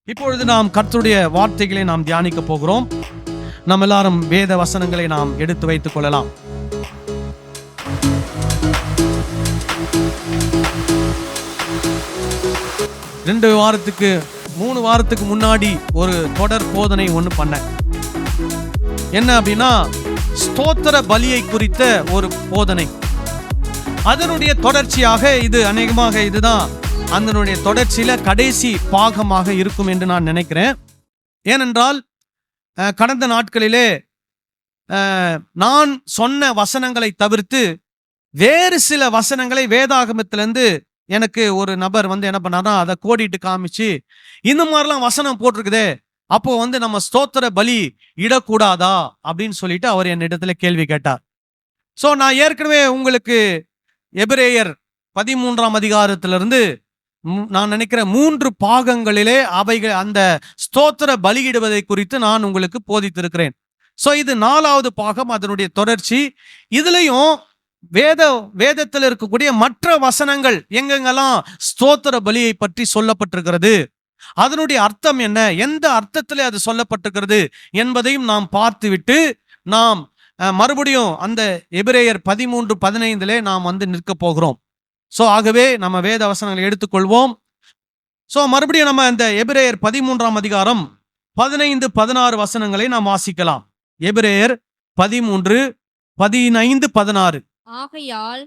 இப்பொழுது நாம் கர்த்தருடைய வார்த்தைகளை நாம் தியானிக்க போகிறோம். நாம் எல்லாரும் வேத வசனங்களை நாம் எடுத்து வைத்துக் கொள்ளலாம். மூணு வாரத்துக்கு முன்னாடி ஒரு தொடர் போதனை ஒன்று பண்ணேன். என்ன அப்படின்னா, ஸ்தோத்திர பலியை குறித்த ஒரு போதனை. அதனுடைய தொடர்ச்சியாக இது அநேகமாக இதுதான் அதனுடைய தொடர்ச்சியில கடைசி பாகமாக இருக்கும் என்று நான் நினைக்கிறேன். ஏனென்றால் கடந்த நாட்களிலே நான் சொன்ன வசனங்களை தவிர்த்து வேறு சில வசனங்களை வேதாகமத்திலிருந்து எனக்கு ஒரு நபர் என்ன பண்ணாரா, அதை கோடிட்டு காமிச்சு, இந்த மாதிரிலாம் வசனம் போட்டிருக்குதே, அப்போ நம்ம ஸ்தோத்திர பலி இடக்கூடாதா அப்படின்னு சொல்லிட்டு அவர் என்னிடத்துல கேள்வி கேட்டார். ஸோ நான் ஏற்கனவே உங்களுக்கு எபிரேயர் 13ஆம் அதிகாரத்திலிருந்து நான் நினைக்கிற 3 பாகங்களிலே அவைகள் அந்த ஸ்தோத்திர பலியிடுவதை குறித்து நான் உங்களுக்கு போதித்திருக்கிறேன். ஸோ இது 4வது பாகம், அதனுடைய தொடர்ச்சி. இதுலயும் வேதத்தில் இருக்கக்கூடிய மற்ற வசனங்கள் எங்கெங்கெல்லாம் ஸ்தோத்திர பலியை பற்றி சொல்லப்பட்டிருக்கிறது, அதனுடைய அர்த்தம் என்ன, எந்த அர்த்தத்திலே அது சொல்லப்பட்டிருக்கிறது என்பதையும் நாம் பார்த்துவிட்டு நாம் மறுபடியும் அந்த எபிரேயர் 13:15 நாம் நிற்க போகிறோம். ஸோ ஆகவே நம்ம வேத வசனங்களை எடுத்துக்கொள்வோம். ஸோ மறுபடியும் நம்ம இந்த எபிரேயர் 13ஆம் அதிகாரம் 15-16 வசனங்களை நாம் வாசிக்கலாம். எபிரேயர் 13:15-16. ஆகையால்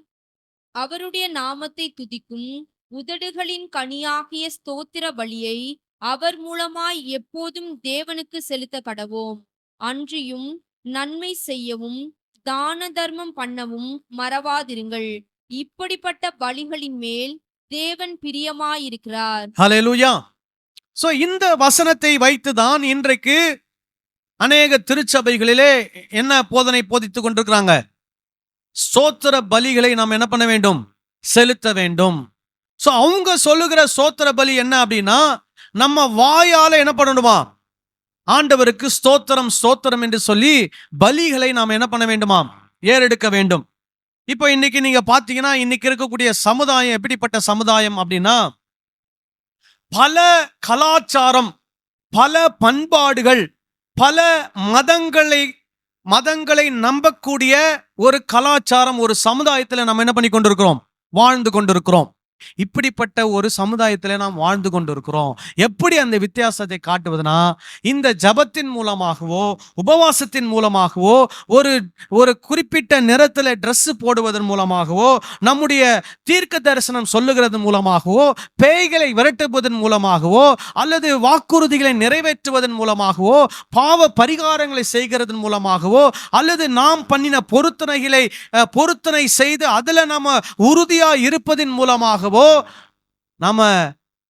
அவருடைய நாமத்தை துதிக்கும் உதடுகளின் கனியாகிய ஸ்தோத்திர பலியை அவர் மூலமாய் எப்போதும் தேவனுக்கு செலுத்த கடவோம். அன்றியும் நன்மை செய்யவும் தான தர்மம் பண்ணவும் மறவாதிருங்கள். இப்படிப்பட்ட பலிகளின் மேல் தேவன் பிரியமாயிருக்கிறார். ஹல்லேலூயா. சோ இந்த வசனத்தை வைத்துதான் இன்றைக்கு அநேக திருச்சபைகளிலே என்ன போதனை போதித்துக் கொண்டிருக்கிறாங்க, ஸ்தோத்திர பலிகளை நாம் என்ன பண்ண வேண்டும், செலுத்த வேண்டும். சோ அவங்க சொல்லுகிற ஸ்தோத்திர பலி என்ன அப்படின்னா, நம்ம வாயால என்ன பண்ணணுமா, ஆண்டவருக்கு ஸ்தோத்திரம் ஸ்தோத்திரம் என்று சொல்லி பலிகளை நாம் என்ன பண்ண வேண்டுமாம், ஏறெடுக்க வேண்டும். இப்போ இன்னைக்கு நீங்க பாத்தீங்கன்னா, இன்னைக்கு இருக்கக்கூடிய சமுதாயம் எப்படிப்பட்ட சமுதாயம் அப்படின்னா, பல கலாச்சாரம், பல பண்பாடுகள், பல மதங்களை நம்பக்கூடிய ஒரு கலாச்சாரம், ஒரு சமுதாயத்துல நம்ம என்ன பண்ணி கொண்டிருக்கிறோம், வாழ்ந்து கொண்டிருக்கிறோம். இப்படிப்பட்ட ஒரு சமுதாயத்துல நாம் வாழ்ந்து கொண்டிருக்கிறோம். எப்படி அந்த வித்தியாசத்தை காட்டுவதுனா, இந்த ஜபத்தின் மூலமாகவோ உபவாசத்தின் மூலமாகவோ ஒரு குறிப்பிட்ட நிறத்துல ட்ரெஸ் போடுவதன் மூலமாகவோ, நம்முடைய தீர்க்க தரிசனம் சொல்லுகிறது மூலமாகவோ, பேய்களை விரட்டுவதன் மூலமாகவோ, அல்லது வாக்குறுதிகளை நிறைவேற்றுவதன் மூலமாகவோ, பாவ பரிகாரங்களை செய்கிறதன் மூலமாகவோ, அல்லது நாம் பண்ணின பொருத்தனை செய்து அதுல நம்ம உறுதியா இருப்பதன் மூலமாக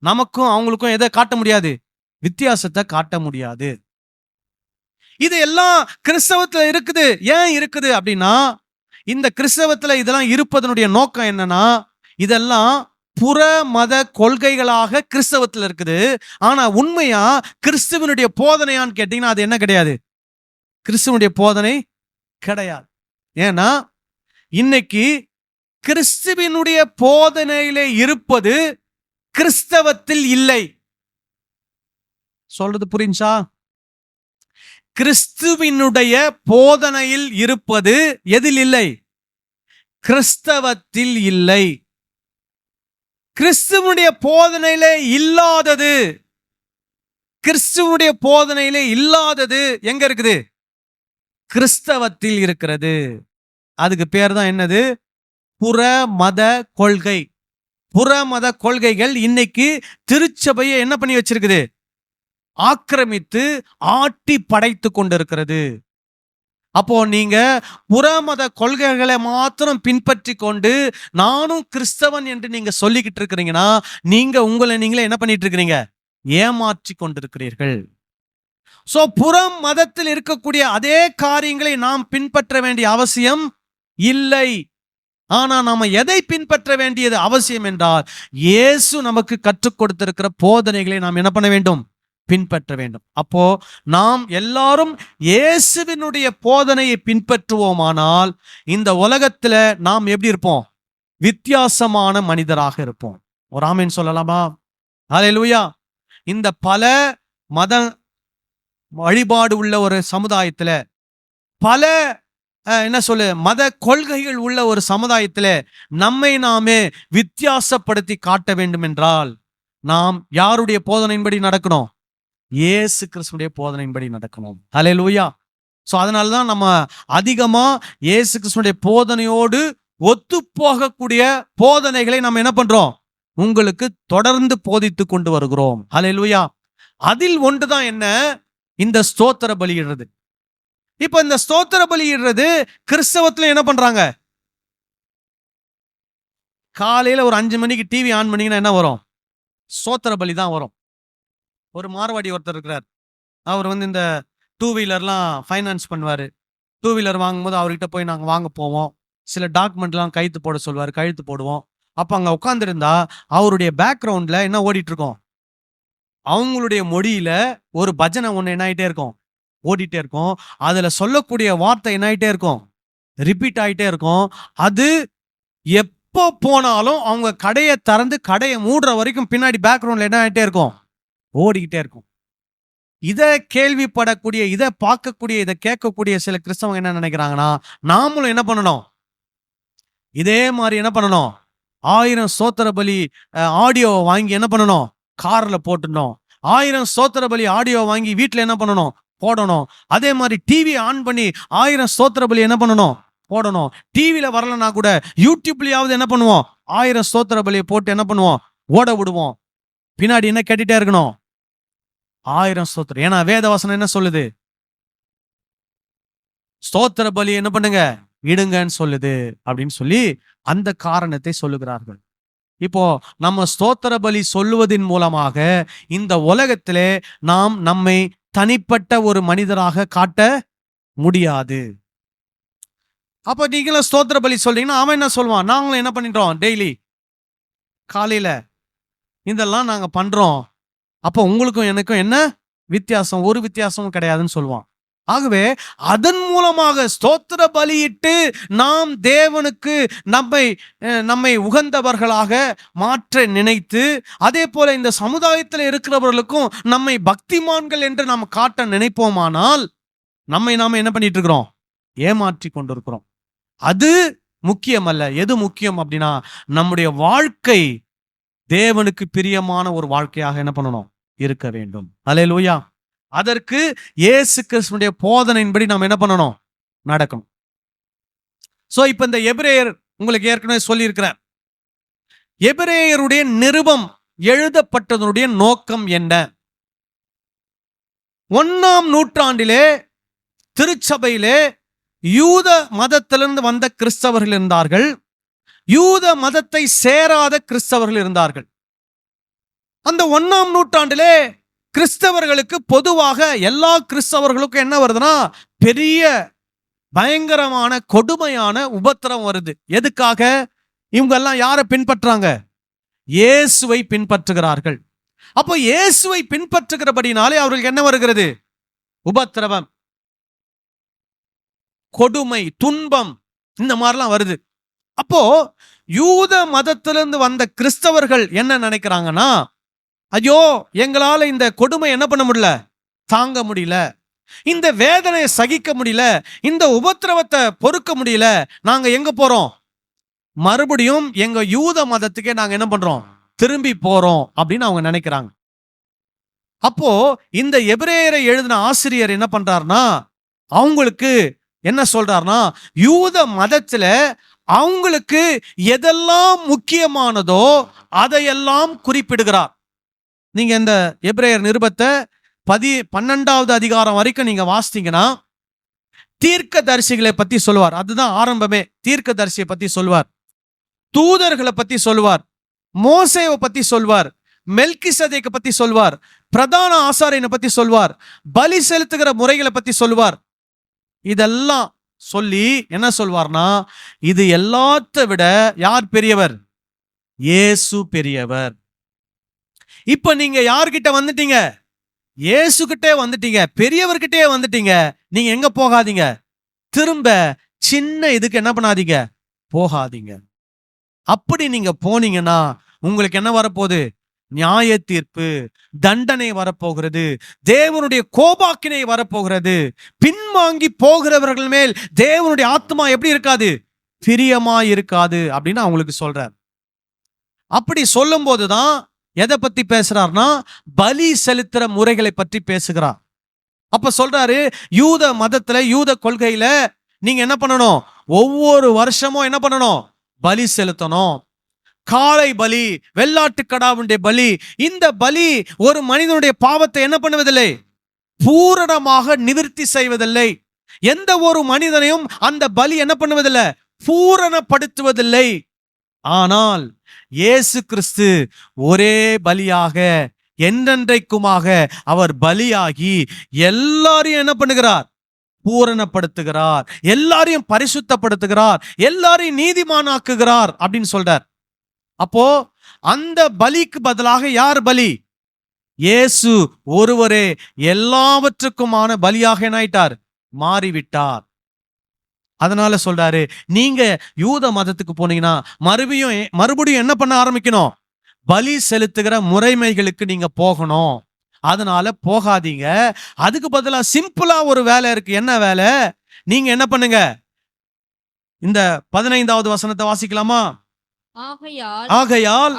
நமக்கும் அவங்களுக்கும் எதை காட்ட முடியாது, வித்தியாசத்தை காட்ட முடியாது. இது எல்லாம் கிறிஸ்தவத்துல இருக்குது. ஏன் இருக்குது அப்படின்னா, இந்த கிறிஸ்தவத்துல இதெல்லாம் இருப்பதனுடைய நோக்கம் என்னன்னா, இதெல்லாம் புற மத கொள்கைகளாக கிறிஸ்தவத்துல இருக்குது. ஆனா உண்மையா கிறிஸ்துவனுடைய போதனையான்னு கேட்டீங்கன்னா அது என்ன கிடையாது, கிறிஸ்துவனுடைய போதனை கிடையாது. ஏன்னா இன்னைக்கு கிறிஸ்துவினுடைய போதனையிலே இருப்பது கிறிஸ்தவத்தில் இல்லை. சொல்றது புரிஞ்சா? கிறிஸ்துவினுடைய போதனையில் இருப்பது எதில் இல்லை, கிறிஸ்தவத்தில் இல்லை. கிறிஸ்துவனுடைய போதனையிலே இல்லாதது, கிறிஸ்துவனுடைய போதனையிலே இல்லாதது எங்க இருக்குது, கிறிஸ்தவத்தில் இருக்கிறது. அதுக்கு பேர் தான் என்னது, புற மத கொள்கை. புற மத கொள்கைகள் இன்னைக்கு திருச்சபையை என்ன பண்ணி வச்சிருக்குது, ஆக்கிரமித்து ஆட்டி படைத்து கொண்டிருக்கிறது. அப்போ நீங்க புற மத கொள்கைகளை மாத்திரம் பின்பற்றி கொண்டு நானும் கிறிஸ்தவன் என்று நீங்க சொல்லிக்கிட்டு இருக்கிறீங்கன்னா, நீங்க உங்களை நீங்களே என்ன பண்ணிட்டு இருக்கிறீங்க, ஏமாற்றி கொண்டிருக்கிறீர்கள். சோ புறம் மதத்தில் இருக்கக்கூடிய அதே காரியங்களை நாம் பின்பற்ற வேண்டிய அவசியம் இல்லை. ஆனா நாம எதை பின்பற்ற வேண்டியது அவசியம் என்றால், இயேசு நமக்கு கற்றுக் கொடுத்திருக்கிற போதனைகளை நாம் என்ன பண்ண வேண்டும், பின்பற்ற வேண்டும். அப்போ நாம் எல்லாரும் இயேசுவினுடைய போதனையை பின்பற்றுவோமானால் இந்த உலகத்துல நாம் எப்படி இருப்போம், வித்தியாசமான மனிதராக இருப்போம். ஒரு ஆமீன் சொல்லலாமா? ஹல்லேலூயா. இந்த பல மத வழிபாடு உள்ள ஒரு சமுதாயத்துல, பல மத கொள்கைகள் உள்ள ஒரு சமுதாயத்துல நம்மை நாமே வித்தியாசப்படுத்தி காட்ட வேண்டும் என்றால் நாம் யாருடைய போதனையின்படி நடக்கணும்? இயேசு கிறிஸ்துடைய போதனையின்படி நடக்கணும். ஹல்லேலூயா. சோ அதனாலதான் நம்ம அதிகமா இயேசு கிறிஸ்துடைய போதனையோடு ஒத்து போகக்கூடிய போதனைகளை நம்ம என்ன பண்றோம்? உங்களுக்கு தொடர்ந்து போதித்து கொண்டு வருகிறோம். ஹல்லேலூயா. அதில் ஒன்றுதான் என்ன? இந்த ஸ்தோத்திர பலியிடுறது. இப்ப இந்த ஸ்தோத்திர பலியிடுறது கிறிஸ்தவத்துல என்ன பண்றாங்க? காலையில ஒரு 5 மணிக்கு டிவி ஆன் பண்ணீங்கன்னா என்ன வரும்? ஸ்தோத்திர பலி தான் வரும். ஒரு மார்வாடி ஒருத்தர் இருக்கிறார். அவர் இந்த 2 வீலர்லாம் ஃபைனான்ஸ் பண்ணுவாரு. 2 வீலர் வாங்கும்போது அவர்கிட்ட போய் நாங்க வாங்க போவோம். சில டாக்குமெண்ட்லாம் கையெழுத்து போட சொல்வாரு. கையெழுத்து போடுவோம். அப்ப அங்க உட்கார்ந்திருந்தா அவருடைய பேக்ரவுண்ட்ல என்ன ஓடிட்டு இருக்கும்? அவங்களுடைய மொழியில ஒரு பஜனை ஒண்ணு என்ன ஆயிட்டே இருக்கும்? ஓடிட்டே இருக்கும். அதுல சொல்லக்கூடிய வார்த்தை என்ன ஆயிட்டே இருக்கும்? ரிப்பீட் ஆயிட்டே இருக்கும். அது எப்போ போனாலும் அவங்க கடையை திறந்து கடையை மூடுற வரைக்கும் பின்னாடி பேக்ரவுண்ட்ல என்ன ஆயிட்டே இருக்கும்? ஓடிக்கிட்டே இருக்கும். இதை கேள்விப்படக்கூடிய, இதை பார்க்கக்கூடிய, இதை கேட்கக்கூடிய சில கிறிஸ்தவங்க என்ன நினைக்கிறாங்கன்னா, நாமளும் என்ன பண்ணணும்? இதே மாதிரி என்ன பண்ணணும்? 1000 ஸ்தோத்திர பலி ஆடியோ வாங்கி என்ன பண்ணணும்? கார்ல போட்டுடணும். 1000 ஸ்தோத்திர பலி ஆடியோ வாங்கி வீட்டுல என்ன பண்ணணும்? போடணும். அதே மாதிரி டிவி ஆன் பண்ணி 1000 ஸ்தோத்திர பலி என்ன பண்ணணும்? போடணும். டிவில வரலன்னா கூட யூடியூப்லயாவது என்ன பண்ணுவோம்? 1000 ஸ்தோத்திர பலியை போட்டு என்ன பண்ணுவோம்? ஓட விடுவோம். பின்னாடி என்ன கேட்டுட்டே இருக்கணும்? 1000 ஸ்தோத்திரம். ஏன்னா வேதவசனம் என்ன சொல்லுது? ஸ்தோத்திர பலி என்ன பண்ணுங்க? இடுங்கன்னு சொல்லுது அப்படின்னு சொல்லி அந்த காரணத்தை சொல்லுகிறார்கள். இப்போ நம்ம ஸ்தோத்திர பலி சொல்லுவதின் மூலமாக இந்த உலகத்திலே நாம் நம்மை தனிப்பட்ட ஒரு மனிதராக காட்ட முடியாது. அப்ப நீங்களும் ஸ்தோத்திர பலி சொல்றீங்கன்னா அவன் என்ன சொல்லுவான்? நாங்களும் என்ன பண்ணிட்டோம்? டெய்லி காலையில இதெல்லாம் நாங்க பண்றோம். அப்போ உங்களுக்கும் எனக்கும் என்ன வித்தியாசம்? ஒரு வித்தியாசமும் கிடையாதுன்னு சொல்லுவான். ஆகவே அதன் மூலமாக ஸ்தோத்திர பலியிட்டு நாம் தேவனுக்கு நம்மை உகந்தவர்களாக மாற்ற நினைத்து, அதே போல இந்த சமுதாயத்தில் இருக்கிறவர்களுக்கும் நம்மை பக்திமான்கள் என்று நாம் காட்ட நினைப்போமானால் நம்மை நாம என்ன பண்ணிட்டு இருக்கிறோம்? ஏமாற்றி கொண்டிருக்கிறோம். அது முக்கியம் அல்ல. எது முக்கியம் அப்படின்னா, நம்முடைய வாழ்க்கை தேவனுக்கு பிரியமான ஒரு வாழ்க்கையாக என்ன பண்ணணும்? இருக்க வேண்டும். அல்லேலூயா. அதற்கு இயேசு கிறிஸ்துவினுடைய போதனையின்படி நாம் என்ன பண்ணணும்? நடக்கணும். சோ இப்ப இந்த எபிரேயர் உங்களுக்கு ஏற்கனவே சொல்லி இருக்கிறேன். எபிரேயருடைய நிருபம் எழுதப்பட்டதனுடைய நோக்கம் என்ன? 1ஆம் நூற்றாண்டிலே திருச்சபையிலே யூத மதத்திலிருந்து வந்த கிறிஸ்தவர்கள் இருந்தார்கள். யூத மதத்தை சேராத கிறிஸ்தவர்கள் இருந்தார்கள். அந்த 1ஆம் நூற்றாண்டிலே கிறிஸ்தவர்களுக்கு பொதுவாக எல்லா கிறிஸ்தவர்களுக்கும் என்ன வருதுன்னா, பெரிய பயங்கரமான கொடுமையான உபத்திரம் வருது. எதுக்காக? இவங்க எல்லாம் யாரை பின்பற்றாங்க? இயேசுவை பின்பற்றுகிறார்கள். அப்போ இயேசுவை பின்பற்றுகிறபடினாலே அவர்களுக்கு என்ன வருகிறது? உபத்திரவம், கொடுமை, துன்பம், இந்த மாதிரிலாம் வருது. அப்போ யூத மதத்திலிருந்து வந்த கிறிஸ்தவர்கள் என்ன நினைக்கிறாங்கன்னா, ஐயோ எங்களால இந்த கொடுமை என்ன பண்ண முடியல, தாங்க முடியல, இந்த வேதனையை சகிக்க முடியல, இந்த உபத்திரவத்தை பொறுக்க முடியல, நாங்க எங்க போறோம்? மறுபடியும் எங்க யூத மதத்துக்கே நாங்க என்ன பண்றோம்? திரும்பி போறோம் அப்படின்னு அவங்க நினைக்கிறாங்க. அப்போ இந்த எபிரேயரை எழுதின ஆசிரியர் என்ன பண்றாருன்னா, அவங்களுக்கு என்ன சொல்றாருன்னா, யூத மதத்துல அவங்களுக்கு எதெல்லாம் முக்கியமானதோ அதையெல்லாம் குறிப்பிடுகிறார். நீங்க இந்த எபிரேயர் நிருபத்தை 12வது அதிகாரம் வரைக்கும் நீங்க வாசித்தீங்கன்னா தீர்க்க தரிசிகளை பத்தி சொல்லுவார். அதுதான் ஆரம்பமே. தீர்க்க தரிசியை பத்தி சொல்லுவார், தூதர்களை பத்தி சொல்லுவார், மோசேவை பத்தி சொல்வார், மெல்கிசேதேக்கை பத்தி சொல்வார், பிரதான ஆசாரியனை பத்தி சொல்வார், பலி செலுத்துகிற முறைகளை பத்தி சொல்வார். இதெல்லாம் சொல்லி என்ன சொல்வார்னா, இது எல்லாத்தை விட யார் பெரியவர்? இயேசு பெரியவர். இப்ப நீங்க யார்கிட்ட வந்துட்டீங்க? இயேசு கிட்டே வந்துட்டீங்க, பெரியவர்கிட்டே வந்துட்டீங்க. நீங்க எங்க போகாதீங்க? திரும்ப சின்ன இதுக்கு என்ன பண்ணாதீங்க? போகாதீங்க. அப்படி நீங்க போனீங்கன்னா உங்களுக்கு என்ன வரப்போகுது? நியாய தீர்ப்பு, தண்டனை வரப்போகிறது, தேவனுடைய கோபாக்கினை வரப்போகிறது. பின்வாங்கி போகிறவர்கள் மேல் தேவனுடைய ஆத்மா எப்படி இருக்காது? பிரியமா இருக்காது அப்படின்னு அவங்களுக்கு சொல்றார். அப்படி சொல்லும் போதுதான் எதை பத்தி பேசுறாருன்னா பலி செலுத்துற முறைகளை பற்றி பேசுகிறார். அப்ப சொல்றாரு, யூத மதத்துல, யூத கொள்கையில நீங்க என்ன பண்ணணும்? ஒவ்வொரு வருஷமும் என்ன பண்ணணும்? பலி செலுத்தணும். காளை பலி, வெள்ளாட்டுக்கடாவுடைய பலி. இந்த பலி ஒரு மனிதனுடைய பாவத்தை என்ன பண்ணுவதில்லை? பூரணமாக நிவர்த்தி செய்வதில்லை. எந்த ஒரு மனிதனையும் அந்த பலி என்ன பண்ணுவதில்லை? பூரணப்படுத்துவதில்லை. ஆனால் இயேசு கிறிஸ்து ஒரே பலியாக என்றென்றைக்குமாக அவர் பலியாகி எல்லாரையும் என்ன பண்ணுகிறார்? பூரணப்படுத்துகிறார். எல்லாரையும் பரிசுத்தப்படுத்துகிறார். எல்லாரையும் நீதிமானாக்குகிறார் அப்படின்னு சொல்றார். அப்போ அந்த பலிக்கு பதிலாக யார் பலி? இயேசு ஒருவரே எல்லாவற்றுக்குமான பலியாக என்னாயிட்டார்? மாறிவிட்டார். அதனால சொல்றாரு, நீங்க யூத மதத்துக்கு போனீங்கன்னா மறுபடியும் என்ன பண்ண ஆரம்பிக்கணும்? பலி செலுத்துகிற முறைமைகளுக்கு நீங்க போகணும். அதனால போகாதீங்க. அதுக்கு பதிலா சிம்பிளா ஒரு வேலை இருக்கு. என்ன வேலை? நீங்க என்ன பண்ணுங்க? இந்த 15வது வசனத்தை வாசிக்கலாமா? ஆகையால்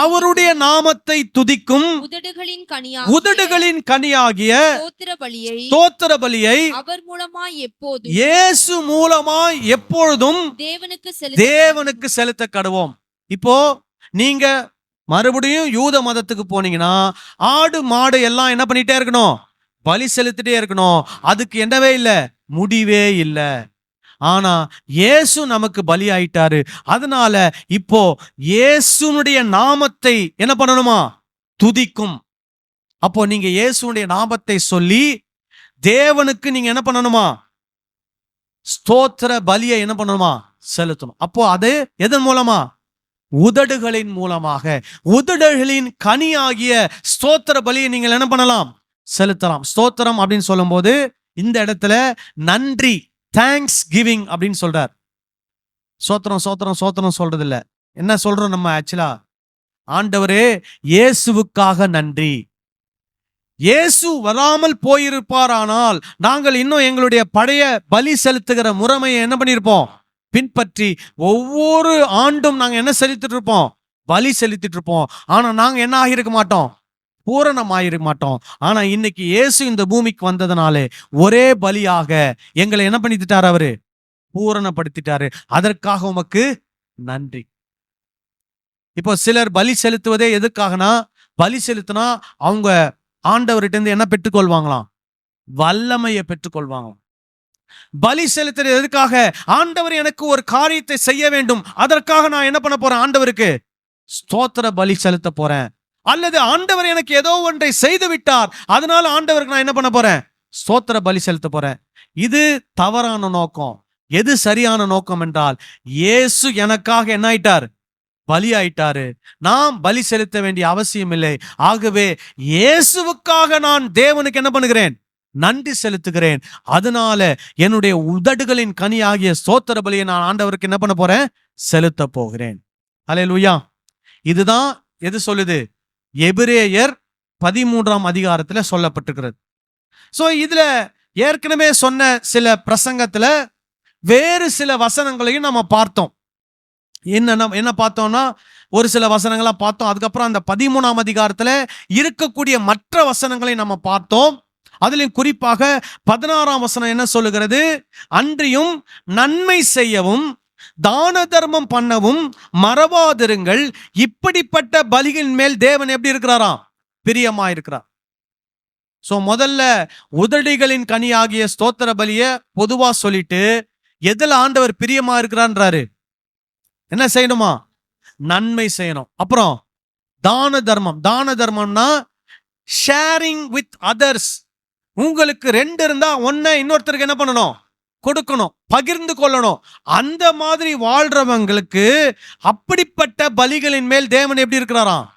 அவருடைய நாமத்தை துதிக்கும் உதடுகளின் கனியாகிய ஸ்தோத்திர பலியை இயேசு மூலமாய் எப்பொழுதும் தேவனுக்கு செலுத்த கடவோம். இப்போ நீங்க மறுபடியும் யூத மதத்துக்கு போனீங்கன்னா ஆடு மாடு எல்லாம் என்ன பண்ணிட்டே இருக்கணும்? பலி செலுத்திட்டே இருக்கணும். அதுக்கு என்னவே இல்லை, முடிவே இல்லை. ஆனா இயேசு நமக்கு பலி ஆயிட்டாரு. அதனால இப்போ இயேசுனுடைய நாமத்தை என்ன பண்ணணுமா? துதிக்கும். அப்போ நீங்க இயேசுனுடைய நாமத்தை சொல்லி தேவனுக்கு நீங்க என்ன பண்ணணுமா? ஸ்தோத்திர பலியை என்ன பண்ணணுமா? செலுத்தணும். அப்போ அது எதன் மூலமா? உதடுகளின் மூலமாக. உதடுகளின் கனியாகிய ஸ்தோத்திர பலியை நீங்கள் என்ன பண்ணலாம்? செலுத்தலாம். ஸ்தோத்திரம் அப்படின்னு சொல்லும் போது இந்த இடத்துல நன்றி, தேங்க்ஸ் கிவிங் அப்படின்னு சொல்றார். சோத்திரம் சோத்திரம் சோத்திரம் சொல்றது இல்ல. என்ன சொல்றோம் நம்ம? ஆக்சுவலா ஆண்டவரே இயேசுவுக்காக நன்றி. இயேசு வராமல் போயிருப்பாரானால் நாங்கள் இன்னும் எங்களுடைய பழைய பலி செலுத்துகிற முறைமையை என்ன பண்ணிருப்போம்? பின்பற்றி ஒவ்வொரு ஆண்டும் நாங்க என்ன செலுத்திட்டு இருப்போம்? பலி செலுத்திட்டு இருப்போம். ஆனா நாங்க என்ன ஆகியிருக்க மாட்டோம்? பூரணமாயிருக்க மாட்டோம். ஆனா இன்னைக்கு இயேசு இந்த பூமிக்கு வந்ததுனாலே ஒரே பலியாக எங்களை என்ன பண்ணிட்டாரு? அவரு பூரணப்படுத்திட்டாரு. அதற்காக உமக்கு நன்றி. இப்போ சிலர் பலி செலுத்துவதே எதுக்காகனா, பலி செலுத்தினா அவங்க ஆண்டவர்கிட்ட இருந்து என்ன பெற்றுக்கொள்வாங்களாம்? வல்லமையை பெற்றுக்கொள்வாங்களாம். பலி செலுத்துறது எதுக்காக? ஆண்டவர் எனக்கு ஒரு காரியத்தை செய்ய வேண்டும், அதற்காக நான் என்ன பண்ண போறேன்? ஆண்டவருக்கு ஸ்தோத்திர பலி செலுத்த போறேன். அல்லது ஆண்டவர் எனக்கு ஏதோ ஒன்றை செய்து விட்டார், அதனால ஆண்டவருக்கு நான் என்ன பண்ண போறேன்? ஸ்தோத்திர பலி செலுத்த போறேன். இது தவறான நோக்கம். எது சரியான நோக்கம் என்றால், இயேசு எனக்காக என்ன ஆயிட்டார்? பலி ஆயிட்டாரு. நான் பலி செலுத்த வேண்டிய அவசியம் இல்லை. ஆகவே இயேசுவுக்காக நான் தேவனுக்கு என்ன பண்ணுகிறேன்? நன்றி செலுத்துகிறேன். அதனால என்னுடைய உதடுகளின் கனி ஆகிய ஸ்தோத்திர பலியை நான் ஆண்டவருக்கு என்ன பண்ண போறேன்? செலுத்த போகிறேன். அல்லேலூயா. இதுதான் எது சொல்லுது? எபிரேயர் 13ஆம் அதிகாரத்துல சொல்லப்பட்டிருக்கிறது. சோ இதுல ஏற்கனவே சொன்ன சில பிரசங்கத்துல வேறு சில வசனங்களையும் நம்ம பார்த்தோம். என்ன பார்த்தோம்னா, ஒரு சில வசனங்களா பார்த்தோம். அதுக்கப்புறம் அந்த 13ஆம் அதிகாரத்துல இருக்கக்கூடிய மற்ற வசனங்களை நம்ம பார்த்தோம். அதிலும் குறிப்பாக 16ஆம் வசனம் என்ன சொல்லுகிறது? அன்றியும் நன்மை செய்யவும் தான தர்மம் பண்ணவும் மறவாதிருங்கள், இப்படிப்பட்ட பலிகளின் மேல் தேவன் எப்படி இருக்கிறாராம்? பிரியமா இருக்கிறார். சோ முதல்ல உதடுகளின் கனியாகிய ஸ்தோத்திர பலிய பொதுவா சொல்லிட்டு எதுல ஆண்டவர் பிரியமா இருக்கிறான்றாரு? என்ன செய்யணுமா? நன்மை செய்யணும். அப்புறம் தான தர்மம். தான தர்மம்னா ஷேரிங் வித் அதர்ஸ். உங்களுக்கு 2 இருந்தா ஒன்ன இன்னொருத்தருக்கு என்ன பண்ணணும்? கொடுக்கணும், பகிர்ந்து கொள்ளணும். அந்த மாதிரி வாழ்றவங்களுக்கு அப்படிப்பட்ட பலிகளின் மேல் தேவன் எப்படி இருக்கிறாராம்?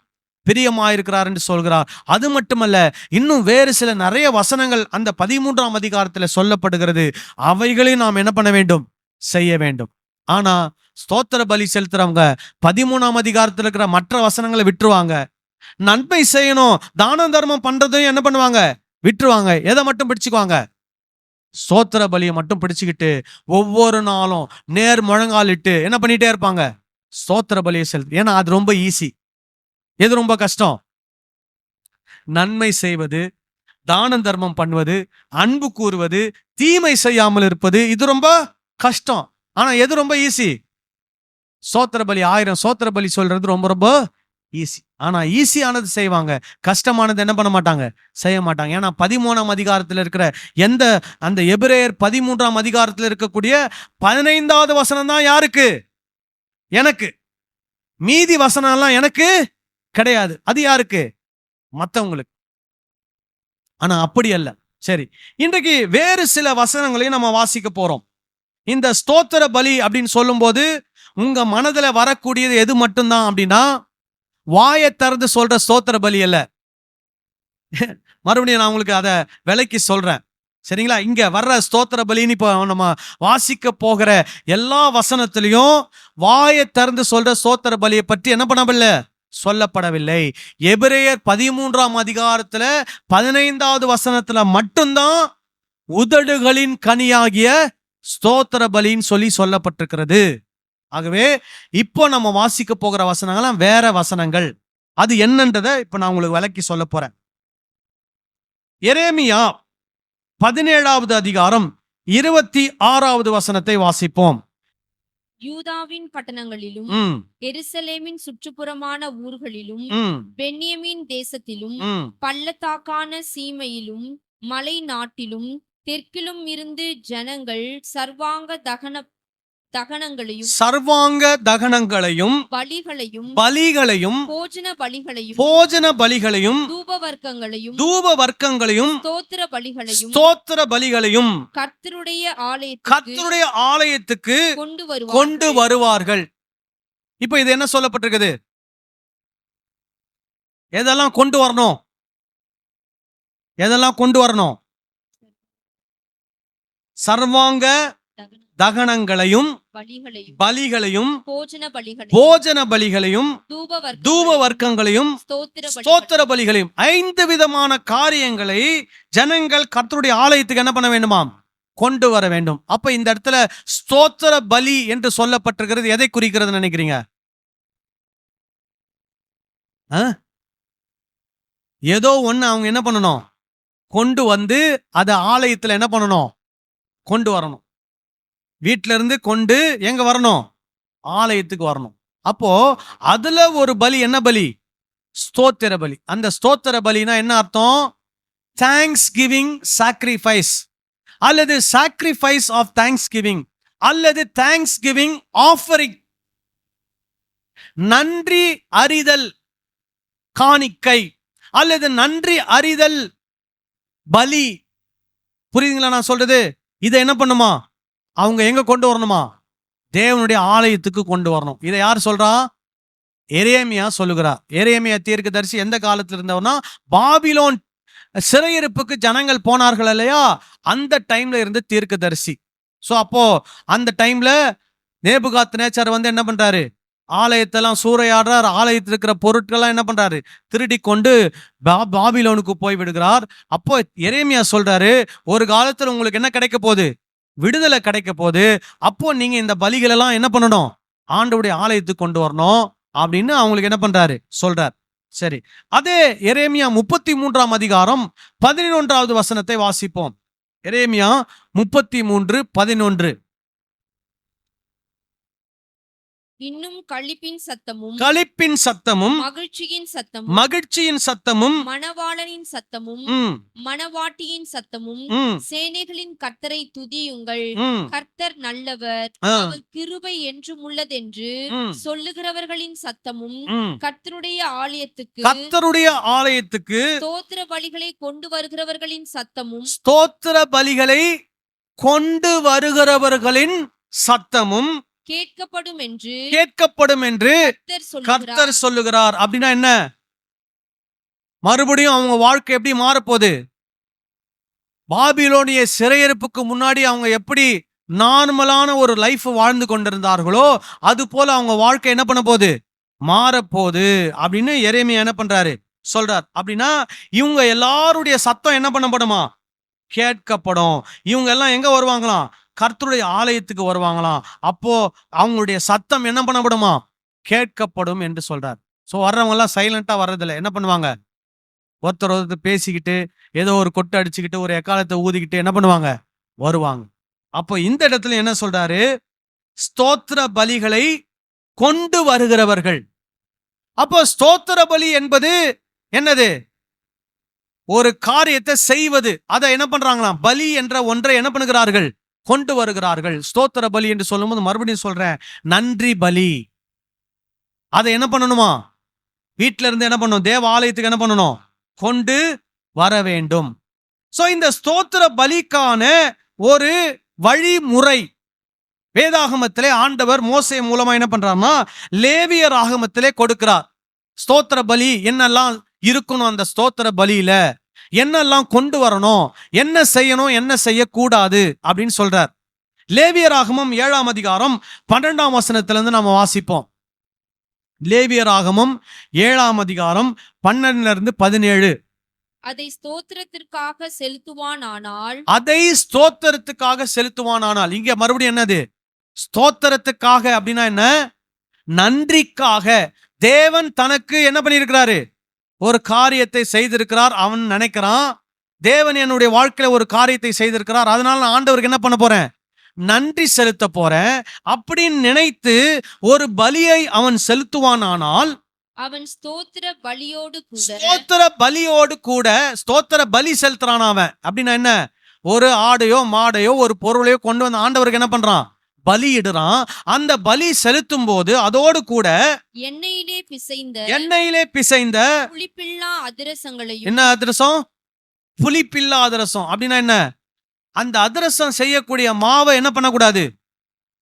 பிரியமாயிருக்கிறார் என்று சொல்கிறார். அது மட்டுமல்ல, இன்னும் வேறு சில நிறைய வசனங்கள் அந்த 13ஆம் அதிகாரத்தில் சொல்லப்படுகிறது. அவைகளையும் நாம் என்ன பண்ண வேண்டும்? செய்ய வேண்டும். ஆனா ஸ்தோத்திர பலி செலுத்துறவங்க 13ஆம் அதிகாரத்தில் இருக்கிற மற்ற வசனங்களை விட்டுருவாங்க. நன்மை செய்யணும், தான தர்மம் பண்றதையும் என்ன பண்ணுவாங்க, விட்டுருவாங்க. எதை மட்டும் பிடிச்சுக்குவாங்க, ஸ்தோத்திர பலியை மட்டும் பிடிச்சுக்கிட்டு ஒவ்வொரு நாளும் நேர் முழங்காலிட்டு என்ன பண்ணிட்டே இருப்பாங்க, ஸ்தோத்திர பலியை செலுத்து. ஏன்னா அது ரொம்ப ஈஸி. எது ரொம்ப கஷ்டம்? நன்மை செய்வது, தான தர்மம் பண்ணுவது, அன்பு கூறுவது, தீமை செய்யாமல் இருப்பது, இது ரொம்ப கஷ்டம். ஆனா எது ரொம்ப ஈஸி? ஸ்தோத்திர பலி. 1000 ஸ்தோத்திர பலி சொல்றது ரொம்ப ரொம்ப ஈஸி. ஆனா ஈஸியானது செய்வாங்க, கஷ்டமானது என்ன பண்ண மாட்டாங்க, செய்ய மாட்டாங்க. ஏன்னா 13ஆம் அதிகாரத்தில் இருக்கிற அந்த எபிரேயர் 13ஆம் அதிகாரத்தில் இருக்கக்கூடிய 15வது வசனம் தான் யாருக்கு? எனக்கு. மீதி வசனம் எல்லாம் எனக்கு கிடையாது. அது யாருக்கு? மத்தவங்களுக்கு. ஆனா அப்படி அல்ல. சரி, இன்றைக்கு வேறு சில வசனங்களையும் நம்ம வாசிக்க போறோம். இந்த ஸ்தோத்திர பலி அப்படின்னு சொல்லும்போது உங்க மனதுல வரக்கூடியது எது மட்டும்தான் அப்படின்னா, வாயை திறந்து சொல்ற ஸ்தோத்திர பலி அல்ல. மறுபடியும் நான் உங்களுக்கு அதை விலைக்கு சொல்றேன், சரிங்களா? இங்க வர்ற ஸ்தோத்திர பலின்னு இப்போ நம்ம வாசிக்க போகிற எல்லா வசனத்திலையும் வாயை திறந்து சொல்ற ஸ்தோத்திர பலியை பற்றி என்ன பண்ணவில்லை, சொல்லப்படவில்லை. எபிரேயர் 13ஆம் அதிகாரத்துல 15வது வசனத்துல மட்டும்தான் உதடுகளின் கனியாகிய ஸ்தோத்திர பலின்னு சொல்லப்பட்டிருக்கிறது. ஆகவே இப்போ நம்ம வாசிக்க போகிற வசனங்கள்லாம் வேற வசனங்கள். அது என்னன்றதை இப்ப நான் உங்களுக்கு விளக்கி சொல்ல போறேன். எரேமியா 17வது அதிகாரம் 26வது வசனத்தை வாசிப்போம். யூதாவின் பட்டணங்களிலும் எருசலேமின் சுற்றுப்புறமான ஊர்களிலும் பென்யமீன் தேசத்திலும் பள்ளத்தாக்கான சீமையிலும் மலை நாட்டிலும் தெற்கிலும் இருந்து ஜனங்கள் சர்வாங்க தகனங்களையும் பலிகளையும் போஜன பலிகளையும் தூப வர்க்கங்களையும் ஸ்தோத்திர பலிகளையும் கர்த்தருடைய ஆலயத்துக்கு கொண்டு வருவார்கள். இப்ப இது என்ன சொல்லப்பட்டிருக்குது? எதெல்லாம் கொண்டு வரணும்? எதெல்லாம் கொண்டு வரணும்? சர்வாங்க தகனங்களையும் பலிகளையும் போஜன பலிகளையும் தூப வர்க்கங்களையும் ஸ்தோத்திர பலிகளையும் 5 விதமான காரியங்களை ஜனங்கள் கர்த்தருடைய ஆலயத்துக்கு என்ன பண்ண வேண்டுமாம், கொண்டு வர வேண்டும். அப்ப இந்த இடத்துல ஸ்தோத்திர பலி என்று சொல்லப்பட்டிருக்கிறது எதை குறிக்கிறது நினைக்கிறீங்க? ஏதோ ஒண்ணு அவங்க என்ன பண்ணணும், கொண்டு வந்து அதை ஆலயத்துல என்ன பண்ணணும், கொண்டு வரணும். வீட்டில இருந்து கொண்டு எங்க வரணும், ஆலயத்துக்கு வரணும். அப்போ அதுல ஒரு பலி என்ன பலி? ஸ்தோத்திர பலி. அந்த ஸ்தோத்திர பலினா என்ன அர்த்தம்? தேங்க்ஸ் கிவிங் சாக்ரிஃபைஸ், அல்லது சாக்ரிஃபைஸ் ஆஃப் தேங்க்ஸ் கிவிங், அல்லது தேங்க்ஸ் கிவிங் ஆஃபரிங். நன்றி அறிதல் காணிக்கை அல்லது நன்றி அறிதல் பலி. புரியுதுங்களா நான் சொல்றது? இதை என்ன பண்ணுமா, அவங்க எங்க கொண்டு வரணுமா, தேவனுடைய ஆலயத்துக்கு கொண்டு வரணும். இதை யார் சொல்றா? எரேமியா சொல்லுகிறார். எரேமியா தீர்க்கதரிசி எந்த காலத்துல இருந்தவனா, பாபிலோன் சிறையிருப்புக்கு ஜனங்கள் போனார்கள் இல்லையா, அந்த டைம்ல இருந்து தீர்க்கதரிசி. சோ அப்போ அந்த டைம்ல நேபுகாத்நேச்சர் வந்து என்ன பண்றாரு, ஆலயத்தெல்லாம் சூறையாடுறார். ஆலயத்தில் இருக்கிற பொருட்கள்லாம் என்ன பண்றாரு, திருடி கொண்டு பாபிலோனுக்கு போய் விடுகிறார். அப்போ எரேமியா சொல்றாரு, ஒரு காலத்துல உங்களுக்கு என்ன கிடைக்க போகுது, விடுதலை கிடைக்க போகுது. அப்போ நீங்க இந்த பலிகள் எல்லாம் என்ன பண்ணணும், ஆண்டவருடைய ஆலயத்துக்கு கொண்டு வரணும் அப்படின்னு அவங்களுக்கு என்ன பண்றாரு, சொல்றார். சரி, அதே எரேமியா 33ஆம் அதிகாரம் 11வது வசனத்தை வாசிப்போம். எரேமியா 33:11. இன்னும் களிப்பின் சத்தமும் மகிழ்ச்சியின் சத்தமும் மணவாளனின் சத்தமும் மணவாட்டியின் சத்தமும் சேனைகளின் கர்த்தரை துதியுங்கள், கர்த்தர் நல்லவர், அவர் கிருபை என்றும் உள்ளதென்று சொல்லுகிறவர்களின் சத்தமும் கர்த்தருடைய ஆலயத்துக்கு ஸ்தோத்திர பலிகளை கொண்டு வருகிறவர்களின் சத்தமும் கேட்கப்படும் என்று கர்த்தர் சொல்லுகிறார். அப்படின்னா என்ன? மறுபடியும் அவங்க வாழ்க்கை எப்படி மாறப்போகுது? பாபிலோனிய சிறையிருப்புக்கு முன்னாடி அவங்க எப்படி நார்மலான ஒரு லைஃப் வாழ்ந்து கொண்டிருந்தார்களோ அது போல அவங்க வாழ்க்கை என்ன பண்ண போகுது, மாறப்போகுது அப்படின்னு எரேமியா என்ன பண்றாரு, சொல்றார். அப்படின்னா இவங்க எல்லாருடைய சத்தம் என்ன பண்ணப்படுமா, கேட்கப்படும். இவங்க எல்லாம் எங்க வருவாங்களாம், கர்த்தருடைய ஆலயத்துக்கு வருவாங்களாம். அப்போ அவங்களுடைய சத்தம் என்ன பண்ணப்படுமா, கேட்கப்படும் என்று சொல்றார். ஸோ வர்றவங்க எல்லாம் சைலண்டா வர்றதில்ல, என்ன பண்ணுவாங்க, ஒருத்தர் ஒருத்தர் பேசிக்கிட்டு ஏதோ ஒரு கொட்டை அடிச்சுக்கிட்டு ஒரு எக்காலத்தை ஊதிக்கிட்டு என்ன பண்ணுவாங்க, வருவாங்க. அப்போ இந்த இடத்துல என்ன சொல்றாரு, ஸ்தோத்திர பலிகளை கொண்டு வருகிறவர்கள். அப்போ ஸ்தோத்திர பலி என்பது என்னது, ஒரு காரியத்தை செய்வது. அதை என்ன பண்றாங்களாம், பலி என்ற ஒன்றை என்ன பண்ணுகிறார்கள், கொண்டு வருகிறார்கள். ஸ்தோத்திர பலி என்று சொல்லும்போது மறுபடியும் சொல்றேன், நன்றி பலி. அதை என்ன பண்ணணுமா, வீட்டில இருந்து என்ன பண்ணணும், தேவ ஆலயத்துக்கு என்ன பண்ணணும், கொண்டு வர வேண்டும். சோ இந்த ஸ்தோத்திர பலிக்கான ஒரு வழிமுறை வேதாகமத்திலே ஆண்டவர் மோசே மூலமா என்ன பண்றாருன்னா லேவியர் ஆகமத்திலே கொடுக்கிறார். ஸ்தோத்திர பலி என்னெல்லாம் இருக்கணும், அந்த ஸ்தோத்திர பலியில என்னெல்லாம் கொண்டு வரணும், என்ன செய்யணும், என்ன செய்யக்கூடாது அப்படின்னு சொல்றார். லேவியர் ஆகமம் 7ஆம் அதிகாரம் 12ஆம் வசனத்திலிருந்து நம்ம வாசிப்போம். லேவியர் ஆகமம் 7ஆம் அதிகாரம் 12லிருந்து 17. அதை ஸ்தோத்திரத்திற்காக செலுத்துவானானால், அதை ஸ்தோத்திரத்துக்காக செலுத்துவானானால், இங்க மறுபடியும் என்னது, ஸ்தோத்திரத்துக்காக அப்படின்னா என்ன, நன்றிக்காக. தேவன் தனக்கு என்ன பண்ணியிருக்கிறாரு, ஒரு காரியத்தை செய்திருக்கிறார். அவன் நினைக்கிறான், தேவன் என்னுடைய வாழ்க்கையில ஒரு காரியத்தை செய்திருக்கிறார், அதனால நான் ஆண்டவருக்கு என்ன பண்ண போறேன், நன்றி செலுத்த போறேன் அப்படின்னு நினைத்து ஒரு பலியை அவன் செலுத்துவானானால், அவன் ஸ்தோத்திர பலியோடு கூட ஸ்தோத்திர பலியோடு கூட, ஸ்தோத்திர பலி செலுத்துறான் அவன். அப்படின்னா என்ன, ஒரு ஆடையோ மாடையோ ஒரு பொருளையோ கொண்டு வந்து ஆண்டவருக்கு என்ன பண்றான், பலியிடுறான். அந்த பலி செலுத்தும் போது அதோடு கூட எண்ணெயிலே பிசைந்த புளிப்பில்லா அதிரசங்களையும். என்ன அதிரசம், புளிப்பில்லா அதிரசம். அப்படின்னா என்ன, அந்த அதிரசம் செய்யக்கூடிய மாவை என்ன பண்ணக்கூடாது,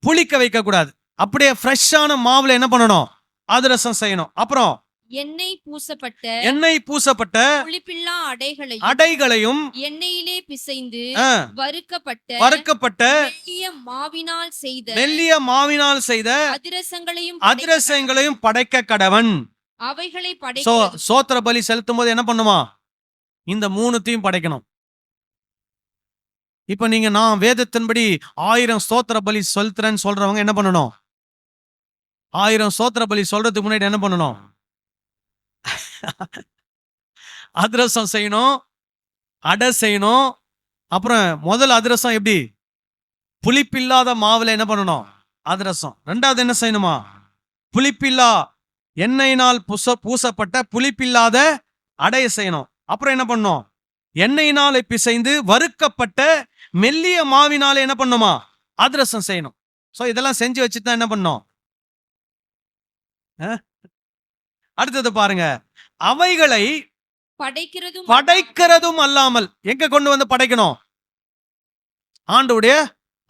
புளிக்க வைக்க கூடாது. அப்படியே ஃப்ரெஷ்ஷான மாவுல என்ன பண்ணணும், அதிரசம் செய்யணும். அப்புறம் எண்ணெய் பூசப்பட்ட புளிப்பில்லா அடைகளையும் எண்ணெயிலே பிசைந்து வறுக்கப்பட்ட மெல்லிய மாவினால் செய்த அதிரசங்களையும் படைக்க கடவன். அவைகளை சோத்திர பலி செலுத்தும் போது என்ன பண்ணுமா, இந்த மூணுத்தையும் படைக்கணும். இப்ப நீங்க நான் வேதத்தின்படி 1000 ஸ்தோத்திர பலி செலுத்துறேன்னு சொல்றவங்க என்ன பண்ணணும், 1000 ஸ்தோத்திர பலி சொல்றதுக்கு முன்னாடி என்ன பண்ணணும், அதிரசம் செய்யணும், அடை செய்யணும். அப்புறம் முதல் அதிரசம் எப்படி, புளிப்பில்லாத மாவுல என்ன பண்ணணும், அதிரசம். ரெண்டாவது என்ன செய்யணுமா, புளிப்பில்லா எண்ணெயினால் பூசப்பட்ட புளிப்பில்லாத அடைய செய்யணும். அப்புறம் என்ன பண்ணணும், எண்ணெயினாலே பிசைந்து வறுக்கப்பட்ட மெல்லிய மாவினாலே என்ன பண்ணுமா, அதிரசம் செய்யணும். சோ இதெல்லாம் செஞ்சு வச்சுட்டு தான் என்ன பண்ணணும். அடுத்தது பாருங்க, அவைகளை படைக்கிறதும் அல்லாமல் எங்க கொண்டு வந்து படைக்கணும், ஆண்டவருடைய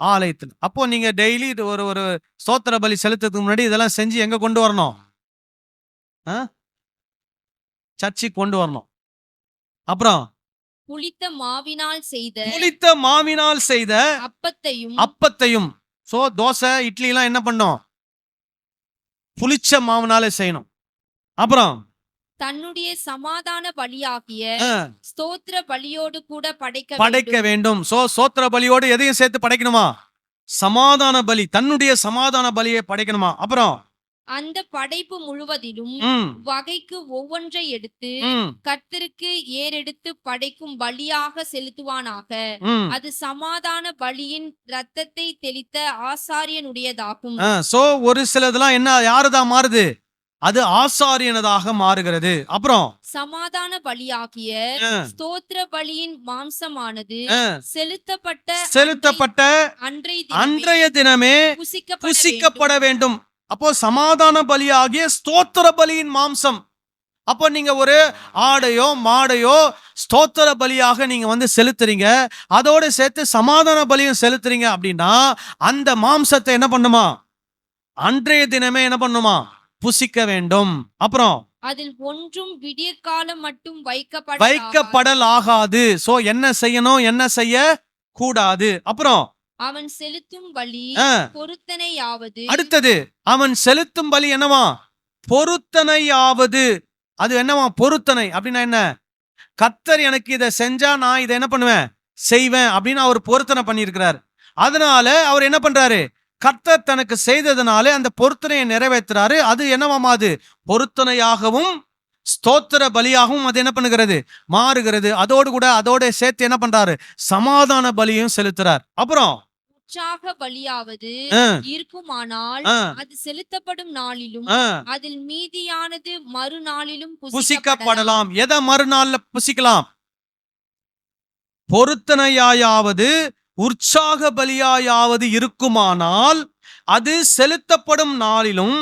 ஆலயத்தில். அப்போ நீங்க டெய்லி ஒரு ஸ்தோத்திர பலி செலுத்துறதுக்கு முன்னாடி இதெல்லாம் செஞ்சு எங்க கொண்டு வரணும், சர்ச்சுக்கு கொண்டு வரணும். அப்புறம் புளித்த மாவினால் செய்த அப்பத்தையும். சோ தோசை இட்லி எல்லாம் என்ன பண்ணும், புளிச்ச மாவுனாலே செய்யணும். அப்புறம் தன்னுடைய சமாதான பலியாகிய ஸ்தோத்திர பலியோடு கூட படைக்க வேண்டும். சோ ஸ்தோத்திர பலியோடு எதையும் சேர்த்து படைக்கணுமா, சமாதான பலி, தன்னுடைய சமாதான பலியை படைக்கணுமா. அப்புறம் அந்த படைப்பு முழுவதிலும் வகைக்கு ஒவ்வொன்றை எடுத்து கர்த்தருக்கு ஏறெடுத்து படைக்கும் பலியாக செலுத்துவானாக. அது சமாதான பலியின் இரத்தத்தை தெளித்த ஆசாரியனுடையதாகும். சோ ஒரு சிலதெல்லாம் என்ன யாருதான் மாறுது, அது ஆசாரியனதாக மாறுகிறது. அப்புறம் சமாதான பலியாகிய ஸ்தோத்திர பலியின் மாம்சமானது செலுத்தப்பட்ட அன்றைய தினமே புசிக்கப்பட வேண்டும். அப்போ சமாதான பலியாகிய ஸ்தோத்திர பலியின் மாம்சம். அப்போ நீங்க ஒரு ஆடையோ மாடையோ ஸ்தோத்திர பலியாக நீங்க வந்து செலுத்துறீங்க, அதோட சேர்த்து சமாதான பலியும் செலுத்துறீங்க அப்படின்னா அந்த மாம்சத்தை என்ன பண்ணுமா, அன்றைய தினமே என்ன பண்ணுமா, புசிக்க வேண்டும். அப்புறம் அதில் ஒன்றும் விடிய காலம் மட்டும் வைக்கப்படலாகாது. சோ என்ன செய்யணும், என்ன செய்ய கூடாது. அப்புறம் அவன் செலுத்தும் பலி ஆ, பொருத்தனையாவது அடுத்தது அவன் செலுத்தும் பலி என்னவா? பொருத்தனையாவது. அது என்னவா பொருத்தனை அப்படின்னா என்ன? கர்த்தர் எனக்கு இதை செஞ்சா நான் இதை என்ன பண்ணுவேன், செய்வேன் அப்படின்னு அவர் பொருத்தனை பண்ணியிருக்கிறார். அதனால அவர் என்ன பண்றாரு, கர்த்தர் தனக்கு செய்ததுனால அந்த பொருத்தனையை நிறைவேற்றுறாரு. அது என்னவாமா? அது பொருத்தனையாகவும் ஸ்தோத்திர பலியாகவும் அது என்ன பண்ணுகிறது, மாறுகிறது. அதோட சேர்த்து என்ன பண்றாரு, சமாதான பலியும் செலுத்துறார். அப்புறம் உற்சாக பலியாவது ஆ, இருக்குமானால் ஆ, அது செலுத்தப்படும் நாளிலும் ஆ, அதில் மீதியானது மறுநாளிலும் புசிக்கப்படலாம். புசிக்கப்படலாம். எதை மறுநாள்ல புசிக்கலாம்? பொருத்தனையாயாவது உற்சாக பலியாயாவது இருக்குமானால் அது செலுத்தப்படும் நாளிலும்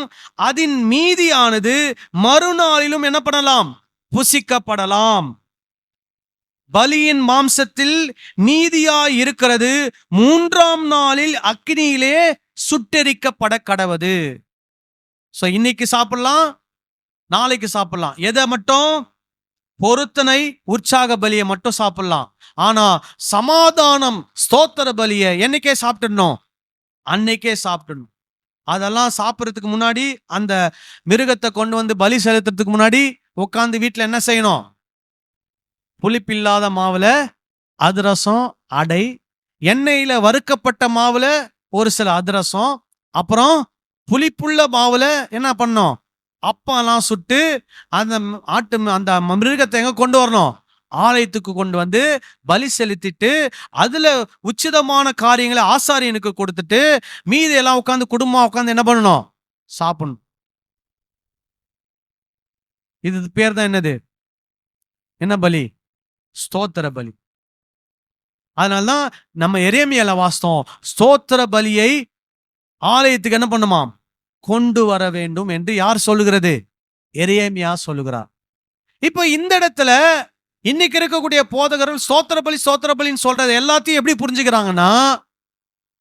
அதன் மீதியானது மறுநாளிலும் என்ன பண்ணலாம், புசிக்கப்படலாம். பலியின் மாம்சத்தில் மீதியாய் இருக்கிறது மூன்றாம் நாளில் அக்கினியிலே சுட்டெரிக்கப்பட கடவது. சோ இன்னைக்கு சாப்பிடலாம், நாளைக்கு சாப்பிடலாம். எதை மட்டும்? பொருத்தனை உற்சாக பலியை மட்டும் சாப்பிடலாம். ஆனா சமாதானம் ஸ்தோத்திர பலியை என்னைக்கே சாப்பிட்டுடணும், அன்னைக்கே சாப்பிடணும். அதெல்லாம் சாப்பிட்றதுக்கு முன்னாடி, அந்த மிருகத்தை கொண்டு வந்து பலி செலுத்துறதுக்கு முன்னாடி உட்காந்து வீட்டுல என்ன செய்யணும்? புளிப்பில்லாத மாவுல அதிரசம், அடை, எண்ணெயில வறுக்கப்பட்ட மாவுல ஒரு சில அதிரசம், அப்புறம் புளிப்புள்ள மாவுல என்ன பண்ணணும், அப்பெல்லாம் சுட்டு அந்த அந்த மிருகத்தை எங்க கொண்டு வரணும், ஆலயத்துக்கு கொண்டு வந்து பலி செலுத்திட்டு அதுல உச்சிதமான காரியங்களை ஆசாரியனுக்கு கொடுத்துட்டு மீதி எல்லாம் உட்காந்து குடும்பமா உட்காந்து என்ன பண்ணணும், சாப்பிடணும். இது பேர் தான் என்னது, என்ன பலி? ஸ்தோத்திர பலி. அதனால்தான் நம்ம எரேமியால வாசித்தோம், ஸ்தோத்திர பலியை ஆலயத்துக்கு என்ன பண்ணுமாம், கொண்டு வர வேண்டும் என்று யார் சொல்லுகிறது? எரேமியா சொல்லுகிறார். இப்ப இந்த இடத்துல இன்னைக்கு இருக்கக்கூடிய போதகர்கள் ஸ்தோத்திர பலி ஸ்தோத்திர பலின்னு சொல்றது எல்லாத்தையும் எப்படி புரிஞ்சுக்கிறாங்கன்னா,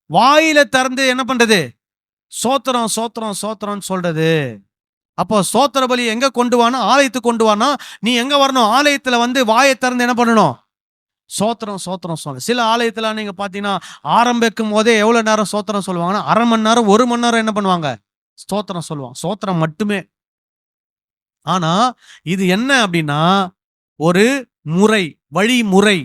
வாயில திறந்து என்ன பண்றது, சோத்திரம் சோத்திரம் சோத்திரம் சொல்றது. அப்போ ஸ்தோத்திர பலி எங்க கொண்டு வானா, ஆலயத்துக்கு கொண்டு வானா நீ எங்க வரணும், ஆலயத்துல வந்து வாயை திறந்து என்ன பண்ணணும், சோத்திரம் சோத்திரம் சொல்ல. சில ஆலயத்துல நீங்க பாத்தீங்கன்னா ஆரம்பிக்கும் போதே எவ்வளவு நேரம் சோத்திரம் சொல்லுவாங்கன்னா, அரை மணி நேரம் 1 மணி நேரம் என்ன பண்ணுவாங்க, ஸ்தோத்திரம் சொல்லுவாங்க, ஸ்தோத்திரம் மட்டுமே. ஆனா இது என்ன அப்படின்னா, ஒரு முறை, வழிமுறை.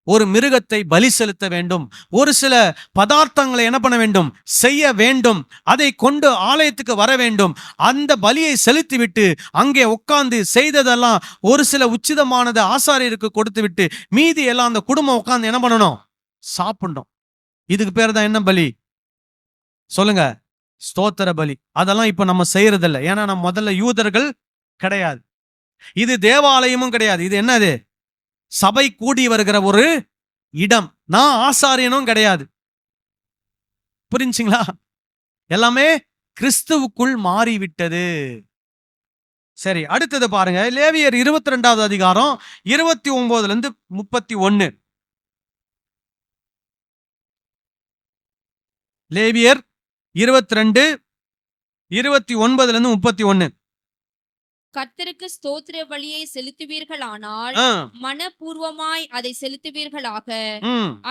ஒரு மிருகத்தை பலி செலுத்த வேண்டும், ஒரு சில பதார்த்தங்களை என்ன பண்ண வேண்டும், செய்ய வேண்டும், அதை கொண்டு ஆலயத்துக்கு வர வேண்டும். அந்த பலியை செலுத்திவிட்டு அங்கே உட்கார்ந்து செய்ததெல்லாம் ஒரு சில உச்சிதமானது ஆசாரியருக்கு கொடுத்து விட்டு மீதி எல்லாம் அந்த குடும்பம் உட்கார்ந்து என்ன பண்ணணும், சாப்பிடணும். இதுக்கு பேர் தான் என்ன பலி சொல்லுங்க? ஸ்தோத்திர பலி. அதெல்லாம் இப்ப நம்ம செய்யறதில்லை. ஏன்னா நம்ம முதல்ல யூதர்கள் கிடையாது, இது தேவாலயமும் கிடையாது. இது என்னது, சபை கூடி வருகிற ஒரு இடம். நான் ஆசாரியனும் கிடையாது. புரிஞ்சுங்களா? எல்லாமே கிறிஸ்துவுக்குள் மாறிவிட்டது. சரி, அடுத்தது பாருங்க, லேவியர் 22வது அதிகாரம் 29 இருந்து 31. லேவியர் 22 29 இருந்து 31. கர்த்தருக்கு ஸ்தோத்திர பலியை செலுத்துவீர்களானால் மனப்பூர்வமாய் அதை செலுத்துவீர்களாக.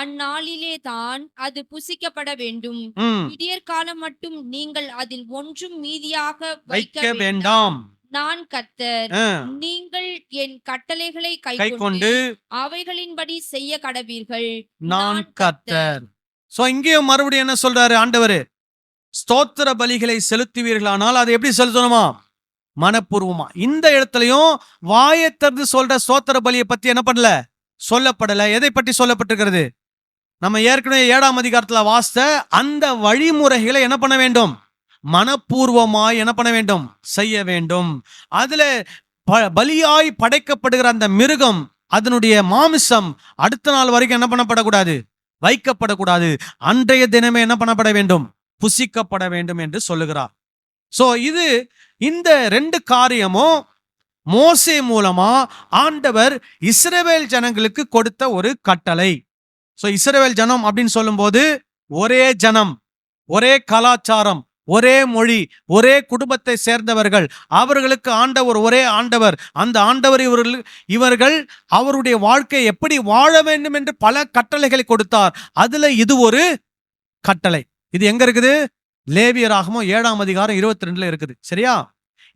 அந்நாளிலே தான் அது புசிக்கப்பட வேண்டும். விடியற்காலம் மட்டும் நீங்கள் அதில் ஒன்றும் மீதியாக வைக்க வேண்டாம். நான் கர்த்தர். நீங்கள் என் கட்டளைகளை கைக்கொண்டு அவைகளின்படி செய்ய கடவீர்கள். நான் கர்த்தர். சோ இங்கேயும் மறுபடியும் என்ன சொல்றாரு ஆண்டவர், ஸ்தோத்திர பலிகளை செலுத்துவீர்களானால் அதை எப்படி செலுத்தணுமா, மனப்பூர்வமா. இந்த இடத்துலயும் வாயை திறந்து சொல்ற ஸ்தோத்திர பலியை பத்தி என்ன பண்ணல, சொல்லப்படல. எதை பற்றி சொல்லப்பட்டிருக்கிறது? நம்ம ஏற்கனவே 7ஆம் அதிகாரத்துல வாசித்த அந்த வழிமுறைகளை என்ன பண்ண வேண்டும், மனப்பூர்வமாய் என்ன பண்ண வேண்டும், செய்ய வேண்டும். அதுல பலியாய் படைக்கப்படுகிற அந்த மிருகம், அதனுடைய மாமிசம் அடுத்த நாள் வரைக்கும் என்ன பண்ணப்படக்கூடாது, வைக்கப்படக்கூடாது. அன்றைய தினமே என்ன பண்ணப்பட வேண்டும், புசிக்கப்பட வேண்டும் என்று சொல்லுகிறார். சோ இது இந்த 2 காரியமும் மோசே மூலமா ஆண்டவர் இஸ்ரவேல் ஜனங்களுக்கு கொடுத்த ஒரு கட்டளை. சோ இஸ்ரவேல் ஜனம் அப்படின்னு சொல்லும் போது ஒரே ஜனம், ஒரே கலாச்சாரம், ஒரே மொழி, ஒரே குடும்பத்தை சேர்ந்தவர்கள். அவர்களுக்கு ஆண்டவர் ஒரே ஆண்டவர். அந்த ஆண்டவர் இவர்கள் அவருடைய வாழ்க்கை எப்படி வாழ வேண்டும் என்று பல கட்டளைகளை கொடுத்தார். அதுல இது ஒரு கட்டளை. இது எங்க இருக்குது? லேவியராகமம் 7ஆம் அதிகாரம் 22 இருக்குது. சரியா?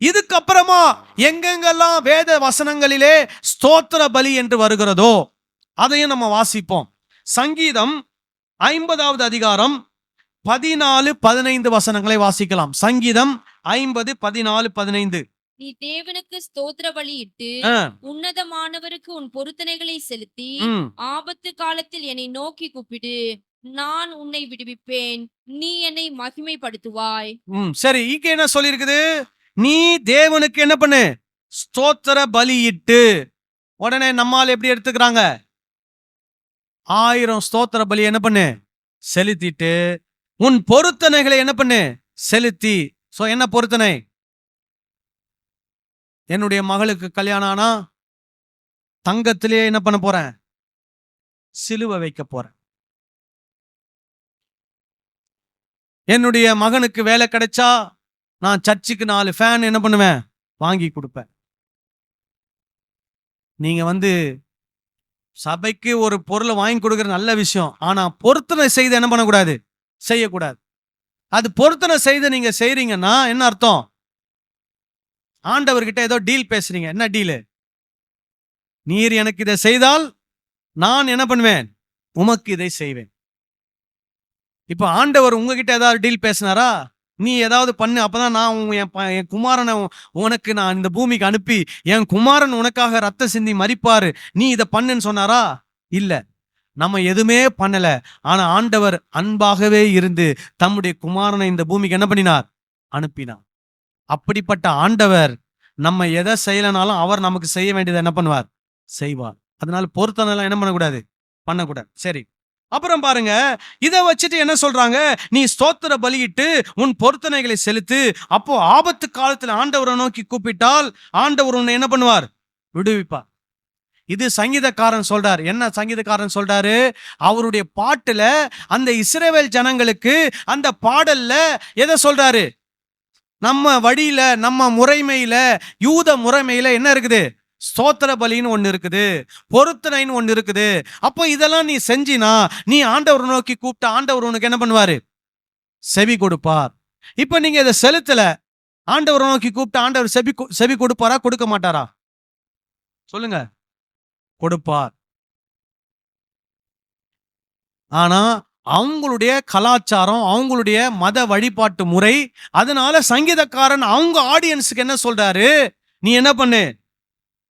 இதுக்கப்புறமா எங்கெங்கெல்லாம் வேத வசனங்களிலே ஸ்தோத்திர பலி என்று வருகிறதோ அதையும் நம்ம வாசிப்போம். சங்கீதம் 50வது அதிகாரம் 14-15 வசனங்களை வாசிக்கலாம். சங்கீதம் 50, 14, 15. நீ தேவனுக்கு ஸ்தோத்திர பலியிட்டு உன்னதமானவருக்கு உன் பொருத்தனைகளை செலுத்தி ஆபத்து காலத்தில் என்னை நோக்கி கூப்பிடு, நான் உன்னை விடுவிப்பேன், நீ என்னை மகிமைப்படுத்துவாய். சரி, இங்க என்ன சொல்லியிருக்குது? நீ தேவனுக்கு என்ன பண்ணு? ஸ்தோத்திர பலியிட்டு. உடனே நம்மால் எப்படி எடுத்துக்கிறாங்க? 1000 ஸ்தோத்திர பலி என்ன பண்ணு? செலுத்திட்டு உன் பொருத்தனைகளை என்ன பண்ணு? செலுத்தி. சோ என்ன பொருத்தனை? என்னுடைய மகளுக்கு கல்யாணம் ஆனா தங்கத்திலே என்ன பண்ண போறேன்? சிலுவை வைக்க போறேன். என்னுடைய மகனுக்கு வேலை கிடைச்சா நான் சர்ச்சுக்கு 4 ஃபேன் என்ன பண்ணுவேன்? வாங்கி கொடுப்பேன். நீங்க சபைக்கு ஒரு பொருளை வாங்கி கொடுக்கிற நல்ல விஷயம். ஆனா பொருத்தனை செய்து என்ன பண்ணக்கூடாது? செய்யக்கூடாது. அது பொருத்தனை செய்து நீங்க செய்றீங்கன்னா என்ன அர்த்தம்? ஆண்டவர்கிட்ட ஏதோ டீல் பேசுறீங்க. என்ன டீலு? நீர் எனக்கு இதை செய்தால் நான் என்ன பண்ணுவேன்? உமக்கு இதை செய்வேன். இப்ப ஆண்டவர் உங்ககிட்ட ஏதாவது டீல் பேசினாரா? நீ ஏதாவது பண்ணு, அப்பதான் நான் என் குமாரனை உனக்கு நான் இந்த பூமிக்கு அனுப்பி என் குமாரன் உனக்காக ரத்த சிந்தி மரிப்பாரு, நீ இதை பண்ணுன்னு சொன்னாரா? இல்ல. நம்ம எதுவுமே பண்ணல. ஆனா ஆண்டவர் அன்பாகவே இருந்து தம்முடைய குமாரனை இந்த பூமிக்கு என்ன பண்ணினார்? அனுப்பினார். அப்படிப்பட்ட ஆண்டவர் நம்ம எதை செய்யலனாலும் அவர் நமக்கு செய்ய வேண்டியதை என்ன பண்ணுவார்? செய்வார். அதனால பொருத்தனை என்ன பண்ணக்கூடாது? பண்ணக்கூடாது. சரி, அப்புறம் பாருங்க, இதை வச்சுட்டு என்ன சொல்றாங்க? நீ ஸ்தோத்திர பலியிட்டு உன் பொருத்தனைகளை செலுத்து. அப்போ ஆபத்து காலத்தில் ஆண்டவரை நோக்கி கூப்பிட்டால் ஆண்டவர் உன்னை என்ன பண்ணுவார்? விடுவிப்பார். இது சங்கீதக்காரன் சொல்றார். என்ன சங்கீதக்காரன் சொல்றாரு? அவருடைய பாட்டுல அந்த இஸ்ரவேல் ஜனங்களுக்கு அந்த பாடல்ல எதை சொல்றாரு? நம்ம வழியில, நம்ம முறைமையில, யூத முறைமையில என்ன இருக்குது? ஸ்தோத்திர பலின்னு ஒண்ணு இருக்குது, பொருத்தனைன்னு ஒண்ணு இருக்குது. அப்போ இதெல்லாம் நீ செஞ்சினா நீ ஆண்டவர் நோக்கி கூப்பிட்ட ஆண்டவர் உனக்கு என்ன பண்ணுவாரு? செவி கொடுப்பார். இப்ப நீங்க இதை செலுத்தல, ஆண்டவர் நோக்கி கூப்பிட்ட ஆண்டவர் செவி கொடுப்பாரா? கொடுக்க மாட்டாரா? சொல்லுங்க. கொடுப்பார். ஆனா அவங்களுடைய கலாச்சாரம், அவங்களுடைய மத வழிபாட்டு முறை, அதனால சங்கீதக்காரன் அவங்க ஆடியன்ஸுக்கு என்ன சொல்றாரு? நீ என்ன பண்ணு?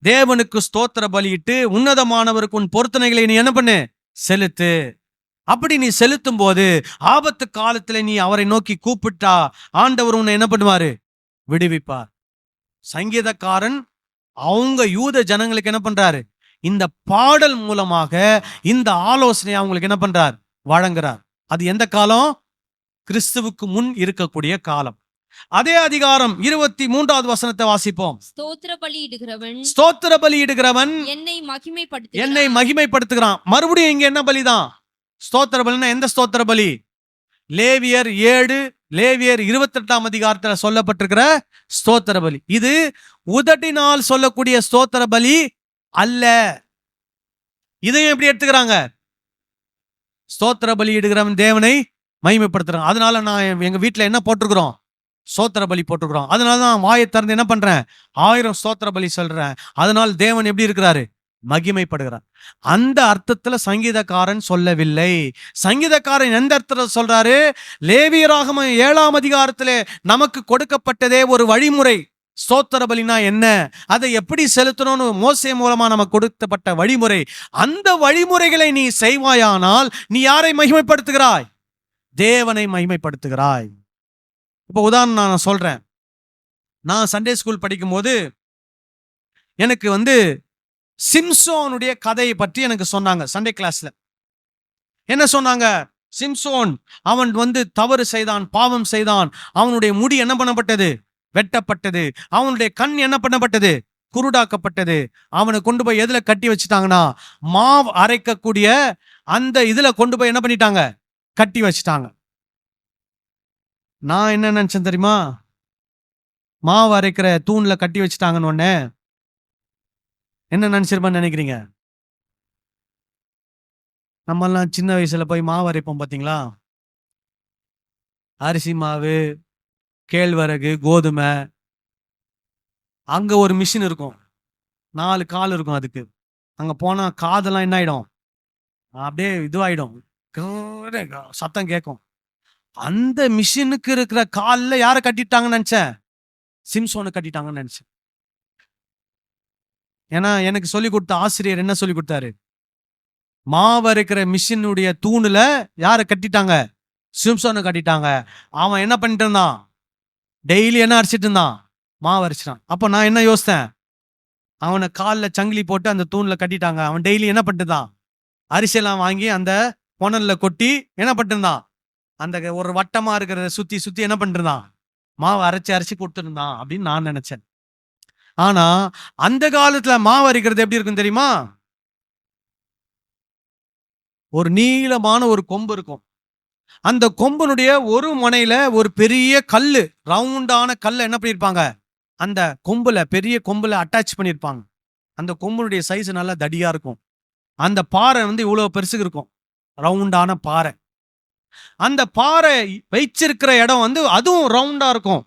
தேவனுக்கு ஸ்தோத்திர பலியிட்டு உன்னதமானவருக்கு உன் பொருத்தனைகளை நீ என்ன பண்ணு? செலுத்து. அப்படி நீ செலுத்தும் போது ஆபத்து காலத்துல நீ அவரை நோக்கி கூப்பிட்டா ஆண்டவர் உன்னை என்ன பண்ணுவாரு? விடுவிப்பார். சங்கீதக்காரன் அவங்க யூத ஜனங்களுக்கு என்ன பண்றாரு? இந்த பாடல் மூலமாக இந்த ஆலோசனை அவங்களுக்கு என்ன பண்றார்? வழங்குறார். அது எந்த காலம்? கிறிஸ்துவுக்கு முன் இருக்கக்கூடிய காலம். அதே அதிகாரம் 23வது வசனத்தை வாசிப்போம். ஸ்தோத்திர பலியிடுகிறவன் என்னை மகிமைப்படுத்துகிறான். மறுபடியும் இங்க என்ன பலிதான்? ஸ்தோத்திர பலினா எந்த ஸ்தோத்திர பலி? லேவியர் 7, லேவியர் 28ஆம் அதிகாரத்துல சொல்லப்பட்டிருக்கிற ஸ்தோத்திர பலி. இது உதட்டினால் சொல்லக்கூடிய ஸ்தோத்திர பலி அல்ல. இதையும் எப்படி எடுத்துக்கிறாங்க? ஸ்தோத்திர பலியிடுகிறவன் தேவனை மகிமைப்படுத்துறான். அதனால நான் எங்க வீட்டுல என்ன போட்டிருக்கிறோம்? ஸ்தோத்திர பலி போட்டிருக்கிறோம். அதனாலதான் வாயை திறந்து என்ன பண்றேன்? 1000 ஸ்தோத்திர பலி சொல்றேன். அதனால் தேவன் எப்படி இருக்கிறாரு? மகிமைப்படுகிறார். அந்த அர்த்தத்துல சங்கீதக்காரன் சொல்லவில்லை. சங்கீதக்காரன் எந்த அர்த்தத்துல சொல்றாரு? லேவியராகமம் 7ஆம் அதிகாரத்திலே நமக்கு கொடுக்கப்பட்டதே ஒரு வழிமுறை. ஸ்தோத்திர பலினா என்ன, அதை எப்படி செலுத்தணும்னு மோசே மூலமா நமக்கு கொடுக்கப்பட்ட வழிமுறை. அந்த வழிமுறைகளை நீ செய்வாயானால் நீ யாரை மகிமைப்படுத்துகிறாய்? தேவனை மகிமைப்படுத்துகிறாய். இப்போ உதாரணம் நான் சொல்றேன். நான் சண்டே ஸ்கூல் படிக்கும் போது எனக்கு சிம்சோனுடைய கதையை பற்றி எனக்கு சொன்னாங்க. சண்டே கிளாஸ்ல என்ன சொன்னாங்க? சிம்சோன் அவன் தவறு செய்தான், பாவம் செய்தான். அவனுடைய முடி என்ன பண்ணப்பட்டது? வெட்டப்பட்டது. அவனுடைய கண் என்ன பண்ணப்பட்டது? குருடாக்கப்பட்டது. அவனை கொண்டு போய் எதுல கட்டி வச்சுட்டாங்கன்னா மாவு அரைக்கக்கூடிய அந்த இதுல கொண்டு போய் என்ன பண்ணிட்டாங்க? கட்டி வச்சுட்டாங்க. நான் என்ன நினைச்சேன் தெரியுமா? மாவு அரைக்கிற தூண்ல கட்டி வச்சுட்டாங்கன்னு ஒண்ணு என்ன நினைச்சிருப்பான்னு நினைக்கிறீங்க? நம்ம எல்லாம் சின்ன வயசுல போய் மாவு அரைப்போம் பாத்தீங்களா? அரிசி மாவு, கேழ்வரகு, கோதுமை. அங்க ஒரு மிஷின் இருக்கும், 4 கால் இருக்கும் அதுக்கு. அங்க போனா காதெல்லாம் என்ன ஆயிடும், அப்படியே இதுவாயிடும், சத்தம் கேட்கும். அந்த மிஷினுக்கு இருக்கிற கால்ல யாரை கட்டிட்டாங்கன்னு நினைச்சேன், சிம்சோனை கட்டிட்டாங்கன்னு நினைச்சேன். ஏன்னா எனக்கு சொல்லி கொடுத்த ஆசிரியர் என்ன சொல்லி கொடுத்தாரு, மாவரைக்கிற மிஷினுடைய தூணுல யாரை கட்டிட்டாங்க, சிம்சோனை கட்டிட்டாங்க. அவன் என்ன பண்ணிட்டு இருந்தான், டெய்லி என்ன அரைச்சிட்டு இருந்தான், மாவு அரைச்சிட்டான். அப்ப நான் என்ன யோசித்தேன், அவனை காலில் சங்கிலி போட்டு அந்த தூண்ல கட்டிட்டாங்க. அவன் டெய்லி என்ன பண்ணிட்டு இருந்தான், அரிசியெல்லாம் வாங்கி அந்த புனல்ல கொட்டி என்ன பண்ணிட்டு இருந்தான், அந்த ஒரு வட்டமா இருக்கிறத சுத்தி சுத்தி என்ன பண்ணிட்டு இருந்தான், மாவு அரைச்சி கொடுத்துருந்தான் அப்படின்னு நான் நினைச்சேன். ஆனா அந்த காலத்துல மாவு அரைக்கிறது எப்படி இருக்கும் தெரியுமா, ஒரு நீளமான ஒரு கொம்பு இருக்கும். அந்த கொம்பனுடைய ஒரு முனையில ஒரு பெரிய கல்லு, ரவுண்டான கல்லை என்ன பண்ணிருப்பாங்க, அந்த கொம்புல, பெரிய கொம்புல அட்டாச் பண்ணிருப்பாங்க. அந்த கொம்பனுடைய சைஸ் நல்லா தடியா இருக்கும். அந்த பாறை இவ்வளவு பெருசுக்கு இருக்கும், ரவுண்டான பாறை. அந்த பாறை வச்சிருக்கிற இடம் அதுவும் ரவுண்டா இருக்கும்.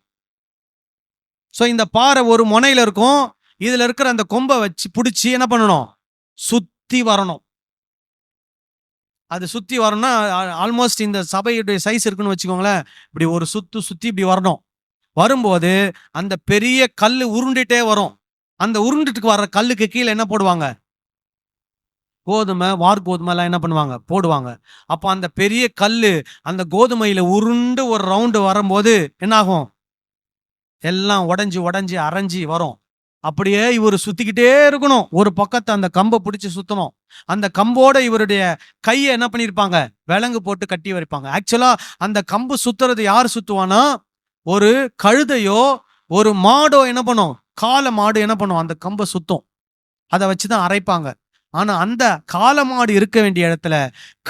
சோ இந்த பாறை ஒரு முனையில இருக்கும். இதுல இருக்கிற அந்த கொம்பை வச்சு பிடிச்சி என்ன பண்ணணும், சுத்தி வரணும். அது சுத்தி வரணும்னா ஆல்மோஸ்ட் இந்த சபையுடைய சைஸ் இருக்குன்னு வச்சுக்கோங்களேன், இப்படி ஒரு சுத்தி இப்படி வரணும். வரும்போது அந்த பெரிய கல்லு உருண்டுட்டே வரும். அந்த உருண்டுட்டு வர்ற கல்லுக்கு கீழே என்ன போடுவாங்க, கோதுமை, வார்கோதுமை எல்லாம் என்ன பண்ணுவாங்க, போடுவாங்க. அப்ப அந்த பெரிய கல்லு அந்த கோதுமையில உருண்டு ஒரு ரவுண்டு வரும்போது என்ன ஆகும், எல்லாம் உடஞ்சி அரைஞ்சி வரும். அப்படியே இவர் சுத்திக்கிட்டே இருக்கணும். ஒரு பக்கத்தை அந்த கம்பை பிடிச்சி சுத்தணும். அந்த கம்போட இவருடைய கையை என்ன பண்ணிருப்பாங்க, விலங்கு போட்டு கட்டி வைப்பாங்க. ஆக்சுவலா அந்த கம்பு சுத்துறது யார் சுத்துவானா, ஒரு கழுதையோ ஒரு மாடோ என்ன பண்ணும், காளை மாடு என்ன பண்ணும், அந்த கம்பை சுத்தும். அதை வச்சுதான் அரைப்பாங்க. ஆனா அந்த காளை மாடு இருக்க வேண்டிய இடத்துல,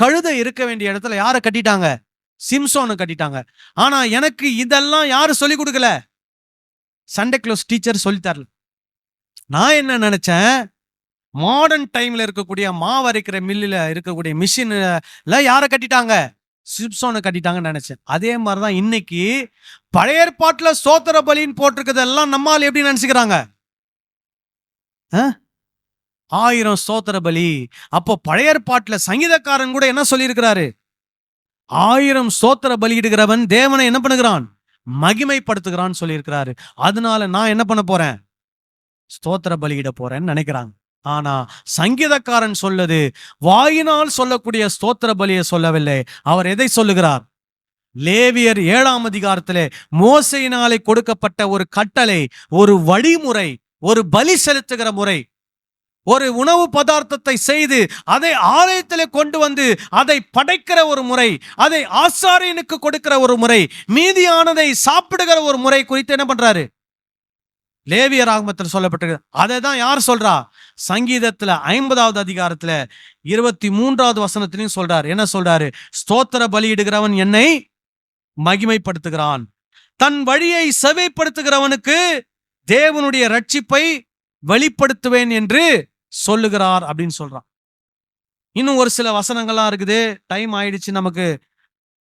கழுதை இருக்க வேண்டிய இடத்துல யாரை கட்டிட்டாங்க, சிம்சோனை கட்டிட்டாங்க. ஆனா எனக்கு இதெல்லாம் யாரு சொல்லி கொடுக்கல, சண்டே க்ளோஸ் டீச்சர் சொல்லி தரல. நான் என்ன நினைச்சேன், மாடர்ன் டைம்ல இருக்கக்கூடிய மாவரைக்கிற மில்லுல இருக்கக்கூடிய மிஷின்ல யாரை கட்டிட்டாங்க, சிம்சோனை கட்டிட்டாங்கன்னு நினைச்சேன். அதே மாதிரிதான் இன்னைக்கு பழைய ஏற்பாட்டுல ஸ்தோத்திர பலின்னு போட்டிருக்கிறதெல்லாம் நம்மால் எப்படி நினைச்சுக்கிறாங்க, 1000 ஸ்தோத்திர பலி. அப்போ பழைய ஏற்பாட்டுல சங்கீதக்காரன் கூட என்ன சொல்லியிருக்கிறாரு, 1000 ஸ்தோத்திர பலியிடுகிறவன் தேவனை என்ன பண்ணுகிறான், மகிமைப்படுத்துகிறான்னு சொல்லியிருக்கிறாரு. அதனால நான் என்ன பண்ண போறேன், ஸ்தோத்திர பலியிட போறேன்னு நினைக்கிறாங்க. ஆனா சங்கீதக்காரன் சொல்லுது, வாயினால் சொல்லக்கூடிய ஸ்தோத்திர பலியை சொல்லவில்லை. அவர் எதை சொல்லுகிறார், லேவியர் 7ஆம் அதிகாரத்திலே மோசையினாலே கொடுக்கப்பட்ட ஒரு கட்டளை, ஒரு வழிமுறை, ஒரு பலி செலுத்துகிற முறை, ஒரு உணவு பதார்த்தத்தை செய்து அதை ஆலயத்திலே கொண்டு வந்து அதை படைக்கிற ஒரு முறை, அதை ஆசாரியனுக்கு கொடுக்கிற ஒரு முறை, மீதியானதை சாப்பிடுகிற ஒரு முறை குறித்து என்ன பண்றாரு, லேவியர் ஆகமத்தில் சொல்லப்பட்டிருக்கு. அதை தான் யார் சொல்றா, சங்கீதத்துல 50ஆவது அதிகாரத்துல 23ஆவது வசனத்திலையும் சொல்றாரு. என்ன சொல்றாரு, ஸ்தோத்திர பலியிடுகிறவன் என்னை மகிமைப்படுத்துகிறான், தன் வழியை செவைப்படுத்துகிறவனுக்கு தேவனுடைய ரட்சிப்பை வெளிப்படுத்துவேன் என்று சொல்லுகிறார் அப்படின்னு சொல்றான். இன்னும் ஒரு சில வசனங்கள்லாம் இருக்குது, டைம் ஆயிடுச்சு, நமக்கு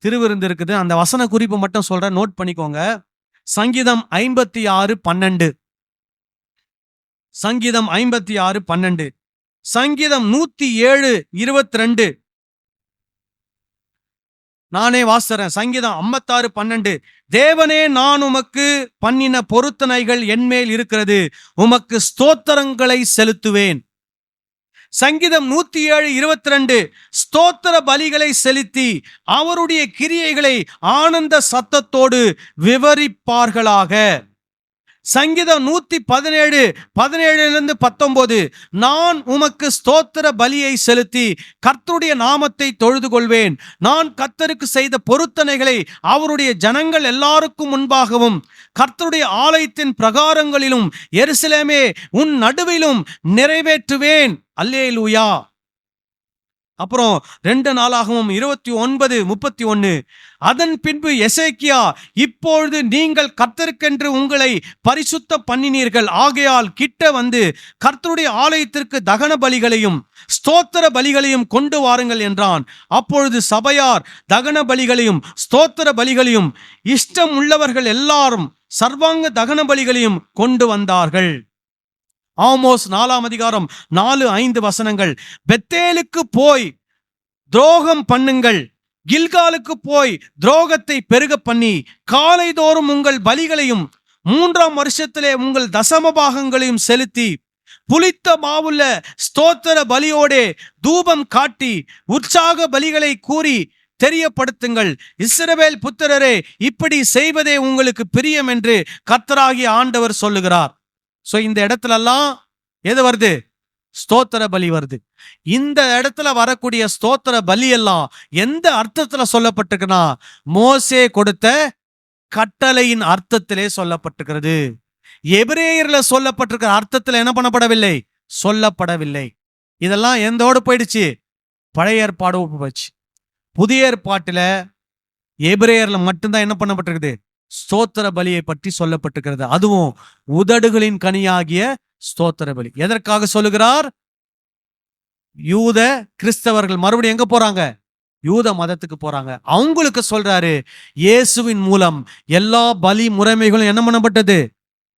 திருவிருந்து இருக்குது. அந்த வசன குறிப்பு மட்டும் சொல்ற, நோட் பண்ணிக்கோங்க. சங்கீதம் 56:12, சங்கீதம் 56:12, சங்கீதம் 107:22. நானே வாசிறேன். சங்கீதம் 56:12, தேவனே நான் உமக்கு பண்ணின பொருத்தனைகள் என்மேல் இருக்கிறது, உமக்கு ஸ்தோத்திரங்களை செலுத்துவேன். சங்கீதம் 107:22, ஸ்தோத்திர பலிகளை செலுத்தி அவருடைய கிரியைகளை ஆனந்த சத்தத்தோடு விவரிப்பார்களாக. சங்கீதம் 117:17-19, நான் உமக்கு ஸ்தோத்திர பலியை செலுத்தி கர்த்தருடைய நாமத்தை தொழுது கொள்வேன். நான் கர்த்தருக்கு செய்த பொருத்தனைகளை அவருடைய ஜனங்கள் எல்லாருக்கும் முன்பாகவும் கர்த்தருடைய ஆலயத்தின் பிரகாரங்களிலும் எருசலேமே உன் நடுவிலும் நிறைவேற்றுவேன். அல்லேலூயா. அப்புறம் 2 நாளாகவும் 29:31. அதன் பின்பு எசேக்கியா, இப்பொழுது நீங்கள் கர்த்தருக்கென்று உங்களை பரிசுத்த பண்ணினீர்கள், ஆகையால் கிட்ட வந்து கர்த்தருடைய ஆலயத்திற்கு தகன பலிகளையும் ஸ்தோத்திர பலிகளையும் கொண்டு வாருங்கள் என்றான். அப்பொழுது சபையார் தகன பலிகளையும் ஸ்தோத்திர பலிகளையும் இஷ்டம் உள்ளவர்கள் எல்லாரும் சர்வாங்க தகன பலிகளையும் கொண்டு வந்தார்கள். ஆமோஸ் 4:4-5 பெத்தேலுக்கு போய் துரோகம் பண்ணுங்கள், கில்காலுக்கு போய் துரோகத்தை பெருக பண்ணி காலைதோறும் உங்கள் பலிகளையும் 3ஆம் வருஷத்திலே உங்கள் தசம பாகங்களையும் செலுத்தி புளித்த மாவுள்ள ஸ்தோத்திர பலியோடே தூபம் காட்டி உற்சாக பலிகளை கூறி தெரியப்படுத்துங்கள். இஸ்ரவேல் புத்திரரே, இப்படி செய்வதே உங்களுக்கு பிரியம் என்று கர்த்தராகிய ஆண்டவர் சொல்லுகிறார். சோ இந்த இடத்துலலாம் எது வருது? ஸ்தோத்திர பலி வருது. இந்த இடத்துல வரக்கூடிய ஸ்தோத்திர பலி எல்லாம் எந்த அர்த்தத்துல சொல்லப்பட்டிருக்குன்னா, மோசே கொடுத்த கட்டளையின் அர்த்தத்திலே சொல்லப்பட்டிருக்கிறது. எபிரேயர்ல சொல்லப்பட்டிருக்கிற அர்த்தத்துல என்ன பண்ணப்படவில்லை? சொல்லப்படவில்லை. இதெல்லாம் எந்தோடு போயிடுச்சு? பழைய ஏற்பாடு போச்சு. புதிய ஏற்பாட்டுல எபிரேயர்ல மட்டும்தான் என்ன பண்ணப்பட்டிருக்குது? ஸ்தோத்திர பலியை பற்றி சொல்லப்பட்டிருக்கிறது. அதுவும் உதடுகளின் கனியாகிய ஸ்தோத்திர பலி. எதற்காக சொல்லுகிறார்? யூத கிறிஸ்தவர்கள் மறுபடியும் எங்க போறாங்க? யூத மதத்துக்கு போறாங்க. அவங்களுக்கு சொல்றாரு, இயேசுவின் மூலம் எல்லா பலி முறைமைகளும் என்ன பண்ணப்பட்டது?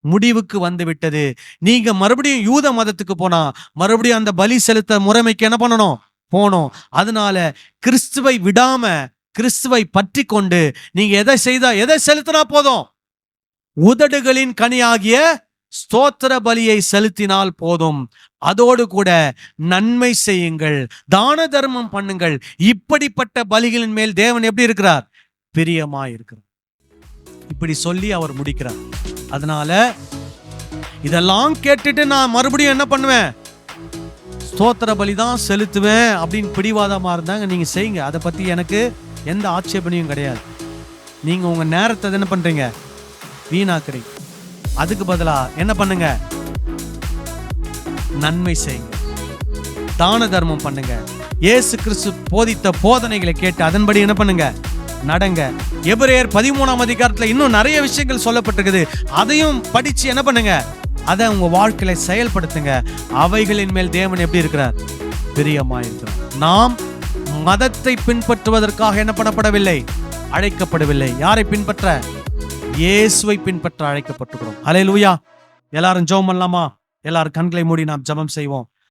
முடிவுக்கு வந்து விட்டது. நீங்க மறுபடியும் யூத மதத்துக்கு போனா மறுபடியும் அந்த பலி செலுத்த முறைமைக்கு என்ன பண்ணணும்? போனோம். அதனால கிறிஸ்துவை விடாம, கிறிஸ்துவை பற்றி கொண்டு நீங்க எதை செலுத்தினா போதும்? உதடுகளின் கனியாகிய ஸ்தோத்திர பலியை செலுத்தினால் போதும். அதோடு கூட நன்மை செய்யுங்கள், தான தர்மம் பண்ணுங்கள். இப்படிப்பட்ட பலிகளின் மேல் தேவன் எப்படி இருக்கிறார்? பிரியமாய் இருக்கிறார். இப்படி சொல்லி அவர் முடிக்கிறார். அதனால இதெல்லாம் கேட்டுட்டு நான் மறுபடியும் என்ன பண்ணுவேன்? ஸ்தோத்திர பலி தான் செலுத்துவேன் அப்படின்னு பிடிவாதமா இருந்தாங்க, நீங்க செய்யுங்க. அதை பத்தி எனக்கு எந்த ஆட்சேபனையும் கிடையாது. நீங்க உங்க நேரத்தை என்ன பண்றீங்க? வீணாக்குறீங்க. அதுக்கு பதிலா என்ன பண்ணுங்க? நன்மை செய்யுங்க, தான தர்மம் பண்ணுங்க. இயேசு கிறிஸ்து போதித்த போதனைகளை கேட்டு அதன்படி என்ன பண்ணுங்க? நடங்க. எபிரேயர் 13ஆம் அதிகாரத்துல இன்னும் நிறைய விஷயங்கள் சொல்லப்பட்டிருக்குது. அதையும் படிச்சு என்ன பண்ணுங்க? அதை உங்க வாழ்க்கையில செயல்படுத்துங்க. அவைகளின் மேல் தேவன் எப்படி இருக்கிறார்? பிரியமாயிருக்கிறார். நாம் மதத்தை பின்பற்றுவதற்காக என்ன பண்ணப்படவில்லை? அழைக்கப்படவில்லை. யாரை பின்பற்ற? இயேசுவை பின்பற்ற அழைக்கப்பட்டிருக்கிறோம். ஹல்லேலூயா. எல்லாரும் ஜெபம் பண்ணலாமா? எல்லாரும் கண்களை மூடி நாம் ஜெபம் செய்வோம்.